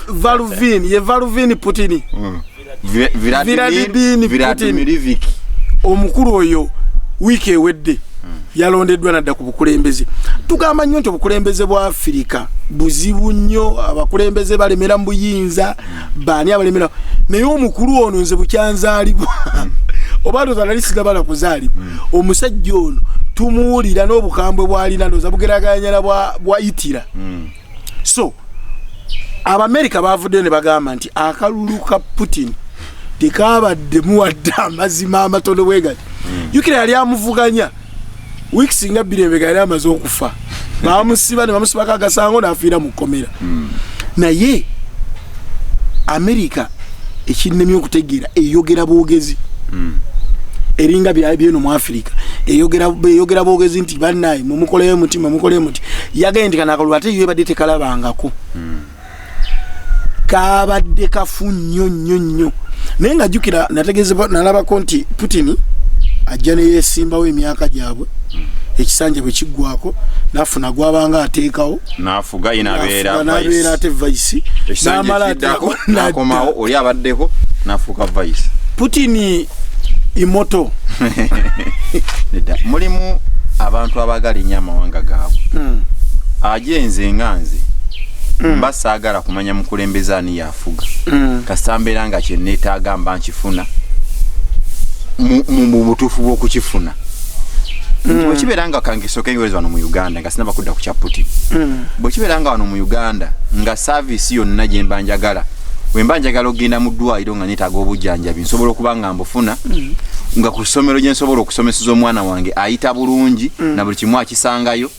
A: Valuvini Putin
B: Vladimir
A: omukulu oyo wiki ewedde yalondeddwa nadda ku bukulembeze tugamba nnyo nti obukulembeze bwa Afirika buzibu nnyo abakulembeze balemera mu buyinza baani abalemera naye omukulu ono nze bukyanzaalibwa oba ndoza nali sigabala kuzaalibwa omusajja ono tumuwulira n'obukambwe bw'alina ndoza bugeraganyana bwa itira so Abamerika bavudde ne bagamba nti akalulu ka Putin tekabadde muwadde amazima amatono bwegati yukira yali amuvuganya weeks nga birembe gari amaze okufa bamusiba ne bamusibaka agasango n'afiira mu komera naye Amerika ekinnemye okutegeera eyogera boogezi eringa byeno mu Afrika eyogera boogezi nti bannaye mumukoleyo mutima mukoleyo muti yagenda kana akalulu ate yebadde tekalabangako kabadde kafu nnyo naye nga jukira nategezebwa nalabako nti Putin ajja ne yesimbawo emyaka gyabwe ekisanja bwe kiggwako nafuna gwabanga ateekawo
B: nafuga inabeera
A: ate vice
B: n'amala nakomawo oli abaddeko nafuka vice
A: Putin imoto
B: mulimu abantu abagala ennyo amawanga gaabwe ajenze nganze mba saagala kumanya mukulembeze ani yafuga kasambera nga kyenneetaaga mba nkifuna mu butuufu bw'okukifuna bwe kibeera nga kangisoke nywezi wano mu Uganda nga sinaba kudda ku kya Putin bwe kibeera nga wano mu Uganda nga saavisi yonna gye mba njagala bwe mba njagala okugenda mu ddwaliro nga neetaaga obujjanjabi nsobola okuba nga mbufuna nga ku ssomero gye nsobola okusomeseza omwana wange ayita bulungi na buli kimu akisangayo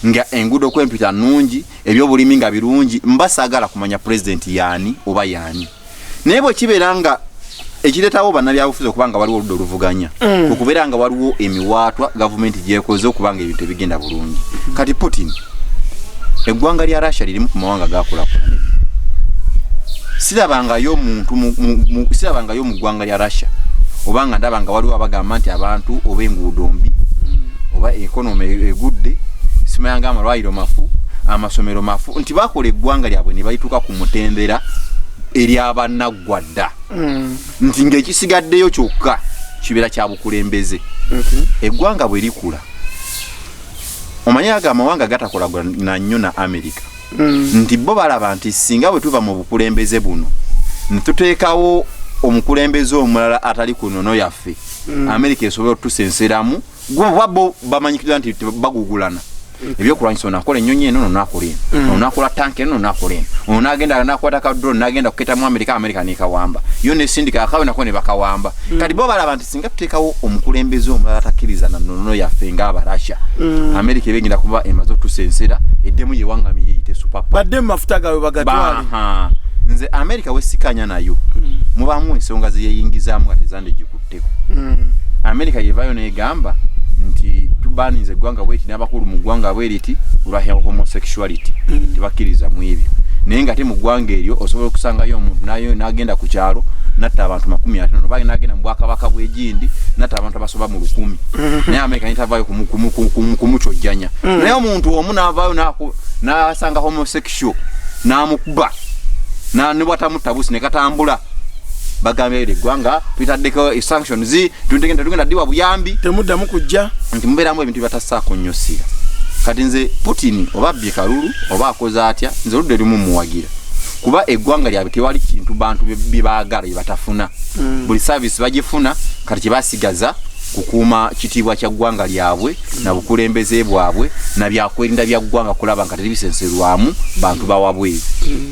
B: nga enguudo kwempita nnungi ebyobulimi nga birungi mba saagala kumanya pulezidenti yaani oba yaani naye bwe kibeera nga ekireetawo bannabyabufuzi okuba nga waliwo oludda oluvuganya okubeera nga waliwo emiwaatwa gavumenti gyekoze okuba nga ebintu ebigenda bulungi kati Putin eggwanga lya Russia lirimu ku mawanga gakulakulana sirabangayo mu ggwanga lya Russia oba nga ndaba nga waliwo abagamba nti abantu oba enguudo mbi oba ekonomi egudde simayanga amalwaliro mafu amasomero mafu nti bakola eggwanga lyabwe ne bayituka ku mutendera eryabanaggwadda nti ng'ekisigaddeyo kyokka kibeera kya bukulembeze eggwanga bwe likula omanyi ago amawanga gatakolagana nnyo na Amerika nti bo balaba nti singa bwe tuva mu bukulembeze buno ne tuteekawo omukulembeze omulala atali ku nnono yaffe Amerika esobola otusenseramu bo bamanyikiriza nti bagugulana ebyokulwanyisa onakola ennyonyi eno nonakola eno onakola tanki eno nonakola eno onagenda nakwata ka drone nagenda kuketa mu Amerika nekawamba yo nesindika akawe nako ne bakawamba kati bo balaba nti singa tuteekawo omukulembeze omulala atakkiriza na nnono yaffe ng'Abarasha Amerika ebegenda kuba emaze otusensera eddemu yewangami yeyite supapa
A: badde mu mafuta gaabwe bagatwale
B: nze Amerika wesikanya nayo mubamu ensonga zeyeyingizaamu nga tezande gikutteko Amerika yevayo negamba nti tubaninze eggwanga bweti n'abakulu mu ggwanga bweriti olwa homosexuality tebakkiriza mu ebyo naye nga te mu ggwanga eryo osobola okusangayo omuntu nayo n'agenda ku kyalo natta abantu 50 oba n'agenda mu bwakabaka bw'egindi natta abantu abasoba mu 100 naye Amerika netavaayo kumucojjanya naye omuntu omu n'avaayo n'asanga homosexual n'amukuba n'anebatamutta busi ne katambula bagambye eggwanga twitaddeko sanctions tugenda ddiwa buyambi
A: temuddamu kujja
B: nti mubeeramu ebintu batasaako nnyo sira kati nze Putin oba abbye kalulu oba akoze atya nze oludde limu muwagira kuba eggwanga lyabwe tewali kintu bantu bibaagala batafuna buli service bagifuna kati kibasigaza kukuuma kitiibwa kya ggwanga lyabwe na bukulembeze bwabwe na byakwerinda bya ggwanga kulaba nga tebisenserwamu bantu bawabwe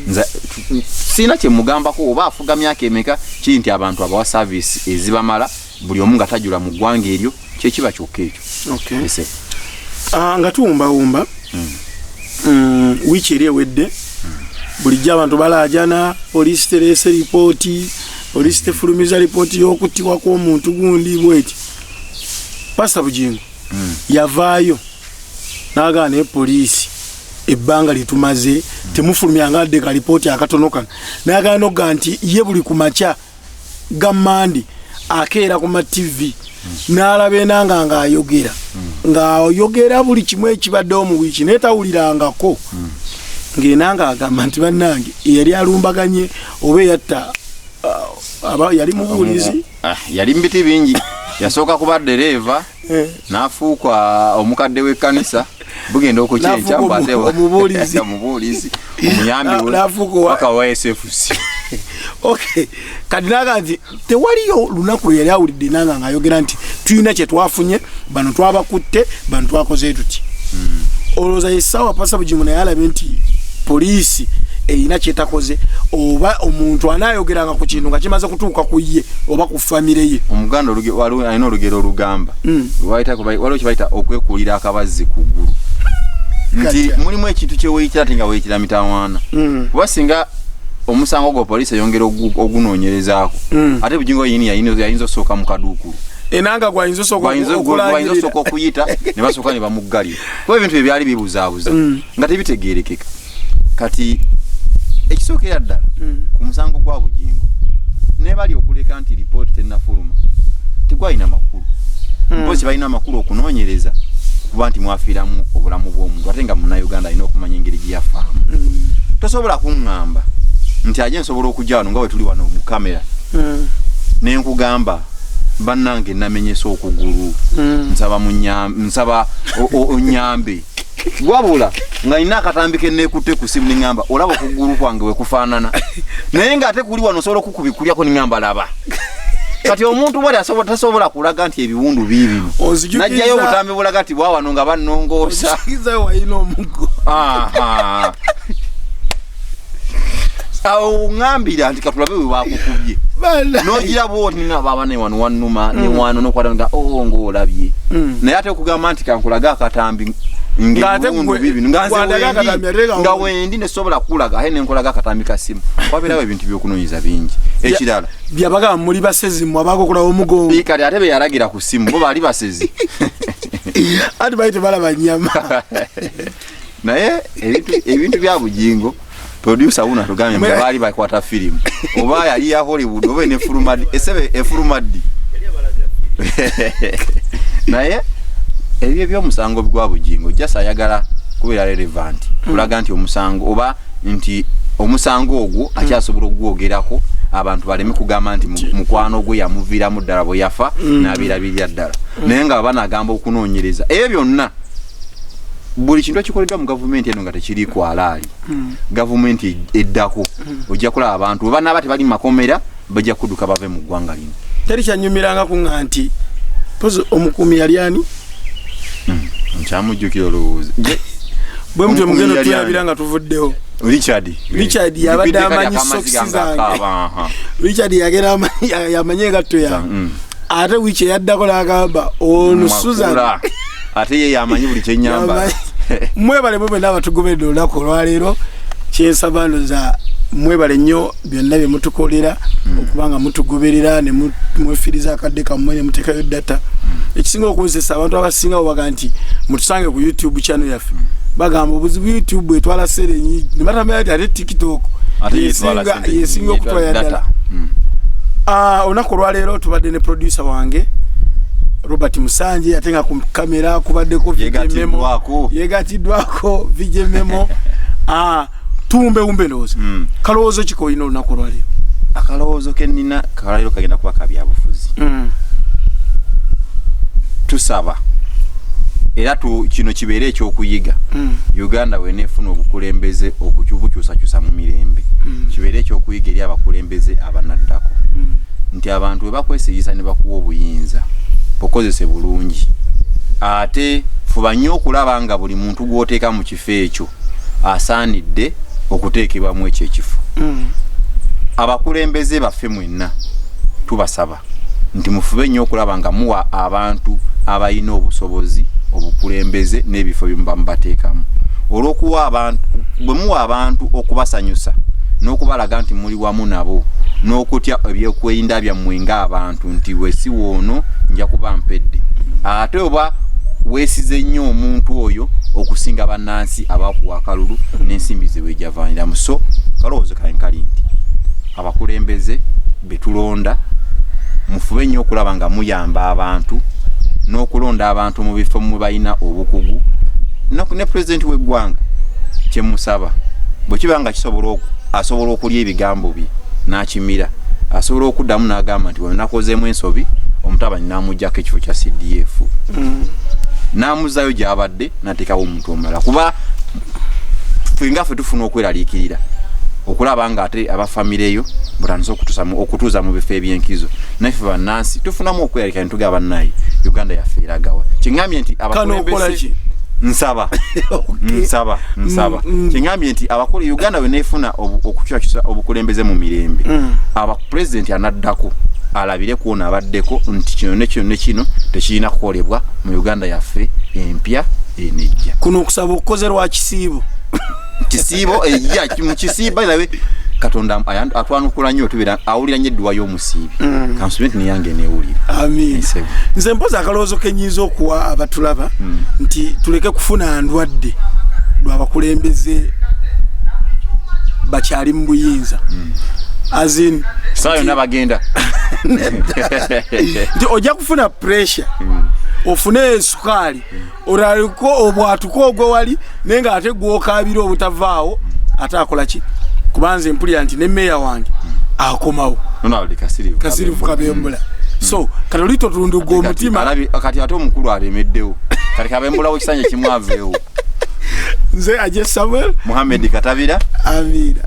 B: nze sina kye mugambako oba afuga myaka emeka kiri nti abantu abawa service ezibamala buli omu nga tajula mu ggwanga eryo kyekiba kyokka ekyo
A: nga tuwumbawumba wiiki eri ewedde bulijjo abantu balaajana poliisi tereese ripooti poliisi tefulumiza ripooti y'okuttibwa kw'omuntu gundi bweti Pastor Bujingo yavaayo n'agaana ne poliisi ebbanga litumaze temufulumyanga adde ka ripooti akatonoka n'agaana oga nti ye buli ku makya gammandi akeera ku ma TV n'alaba enanga ng'ayogera buli kimu ekibaddewo mu wiiki naye tawulirangako ng'enanga agamba nti bannange yali alumbaganye oba eyatta yali mubuulizi
B: yali mbiti bingi yasooka kuba dereva n'afuuka omukadde w'ekkanisa bugenda okukyenkya
A: omubuulizi
B: omuyambi paka wa SFC
A: kati naga nti tewaliyo lunaku lwe yali awulidde nanga ng'ayogera nti tulina kye twafunye bano twabakutte bano twakoze tuti olowooza Esaawa Pastor Bujingo naye alabe nti poliisi erina kyetakoze oba omuntu anayogeranga ku kintu nga kimaze kutuuka ku ye oba ku famire ye
B: omuganda alina olugero olugamba waliwo kyebayita okwekuulira akabazzi ku ggulu nti mulimu ekintu kyeweeyitira ate nga weeyitira mitawaana kuba singa omusango gwa poliisi eyongera ogunoonyerezaako ate Bujingo yini yayinza osooka mu kaduukulu
A: enanga gwayinza
B: osooka okuyita ne basooka ne bamuggalira kuba ebintu bye byali bibuzaabuza nga tebitegeerekeka kati ekisookera ddala ku musango gwa Bujingo nebali okuleka nti ripooti tennafuluma tegwalina makulu mpozi balina amakulu okunoonyereza kuba nti mwafiiramu obulamu bw'omuntu ate nga munnayuganda alina okumanya engeri gye yafaamu tosobola kuŋŋamba nti aje nsobola okujja wano nga bwe tuli wano mu kamera ne nkugamba bannange namenyesa okugulu nsaba onyambe wabula nga ina akatambi kennekutte ku simu ningamba olaba okugulu kwange we kufaanana naye nga ate kuli wano osobola okukubikulyako ningamba laba kati omuntu bwali tasobola kulaga nti ebiwundu biibino najjayo obutambi bulaga nti bwawano nga bannongoosa awo ŋŋambira nti katulabe we bakukubye n'ogira bwoti nina baba ne wano wannuma ne wano n'okwata nga ng'olabye naye ate okugamba nti kankulaga akatambi ng'ebiwundu biibino nga wendi nesobola kulaga aye nenkolaga akatambi ka simu wabeerawo ebintu by'okunoonyeza bingi ekirala
A: byabagamba muli basezi mmwe abaako okulawo omugongo
B: kati ate be yalagira ku simu bo baali basezi
A: ati baali tebalaba nnyama
B: naye ebintu bya Bujingo producer una tugambye mwe bali bakwata film oba yali ya Hollywood oba ne Fulumadi efulumadi naye ebyo by'omusango gwa Bujingo just ayagala kubeera relevant kulaga nti omusango oba nti omusango ogwo akyasobola okugwogerako abantu baleme kugamba nti mukwano gwe yamuviiramu ddala bwe yafa n'abirabirira ddala naye nga banagamba okunoonyereza ebyo byonna buli kintu ekikoleddwa mu gavumenti eno nga tekiri kwalaali gavumenti eddako ojja kulaba abantu bwe banaaba tebali makomera bajja kudduka bave mu ggwanga lino
A: teri kyanyumiranga ku nga nti pozi omukuumi yali ani
B: nkyamujjukira olowooza
A: bwe mutwe mugendo tuyabira nga tuvuddewo Richard yabadde amanyi sokisi zange Richard yagera yamanye engatto yange ate wiiki eyaddako n'agamba ono Susan
B: ate ye yamanyi buli kyenyamba
A: mwebale n'abatugobedde olunaku olwaleero kyensaba ndoza mwebale nnyo byonna bye mutukolera okubanga mutugoberera ne mwefiriza akadde kammwe ne muteekayo data ekisinga okunzesa abantu abasinga babaga nti mutusange ku YouTube channel yaffe bagamba obuzibu YouTube etwala serenyi ne batamanya ate TikTok yesinga okutwala data olunaku olwaleero tubadde ne producer wange Robert Musanje atenga ku kamera kubaddeko yegatiddwako vije memo tumbe umbeloza kalowoozo kiko ino olunaku lwaleero
B: akalowoozo kenina kalaleero kagenda kuba kabyabufuzi tusaba era kino kibeere ekyokuyiga Uganda wenefuna obukulembeze okukyusa mu mirembe kibeere ekyokuyiga eri abakulembeze abanaddako nti abantu bwe bakwesiyisa ne bakuwa obuyinza bukozese bulungi ate fuba nnyo okulaba nga buli muntu gw'oteeka mu kifo ekyo asaanidde okuteekebwamu ekyo ekifo abakulembeze baffe mwenna tubasaba nti mufube nnyo okulaba nga muwa abantu abayina obusobozi obukulembeze n'ebifo byemubateekamu olw'okuwa abantu bwe muwa abantu okubasanyusa n'okubalaga nti muli wamu nabo n'okutya ebyokwerinda byammwe ng'abantu nti we si woono nja kuba mpedde ate oba weesize nnyo omuntu oyo okusinga bannansi abakuwa akalulu n'ensimbi ze weejavaaniramu so kalowoozo kali nti abakulembeze betulonda mufube nnyo okulaba nga muyamba abantu n'okulonda abantu mu bifo mwe balina obukugu ne pulezidenti w'eggwanga kyemusaba bwe kiba nga asobola okulya ebigambo bye n'akimira asobola okuddamu n'agamba nti we nakozeemu ensobi omutabanyi n'amuggyako ekifo kya CDF n'amuzzayo gy'abadde n'ateekawo omuntu omulala kuba fenga ffe tufuna okweraliikirira okulaba nga ate abafamireyo butandise okutuuza mu bifo eby'enkizo naffe bannansi tufunamu okweraliikirira netugaba bannaye Uganda yaffe eragawa kiŋŋambye nti abakulembeze nsaba kiŋŋambye nti Uganda we neefuna okukyusa obukulembeze mu mirembe abapulezidenti anaddako alabire kuona abaddeko nti kino ne kino tekirina kukolebwa mu Uganda yaffe empya enejja
A: kuno okusaba okukozerwa kisiibo
B: mu kisiibo irabe Katonda atwanukula nnyo tubeera awulira nnyo edduwa y'omusiibi kansubenti niyange neewulira
A: amin nze mpoza akalowoozo kenyinza okuwa abatulaba nti tuleke kufuna ndwadde lw'abakulembeze bakyali mu buyinza azin
B: saa yonna bagenda
A: nti ojja kufuna pressure ofune sukaali olaliko obwatuko ogwo wali naye nga ate gw'okaabira obutavaawo ate akola ki kubanze mpulira nti ne meya wange akomawo kasirifu kabembula so katolito tulundugo omutima
B: kati ate omukulu alemeddewo kati kabembulawo ekisanja kimwaveewo
A: nze aje Samuel
B: Muhammad Katabira
A: amira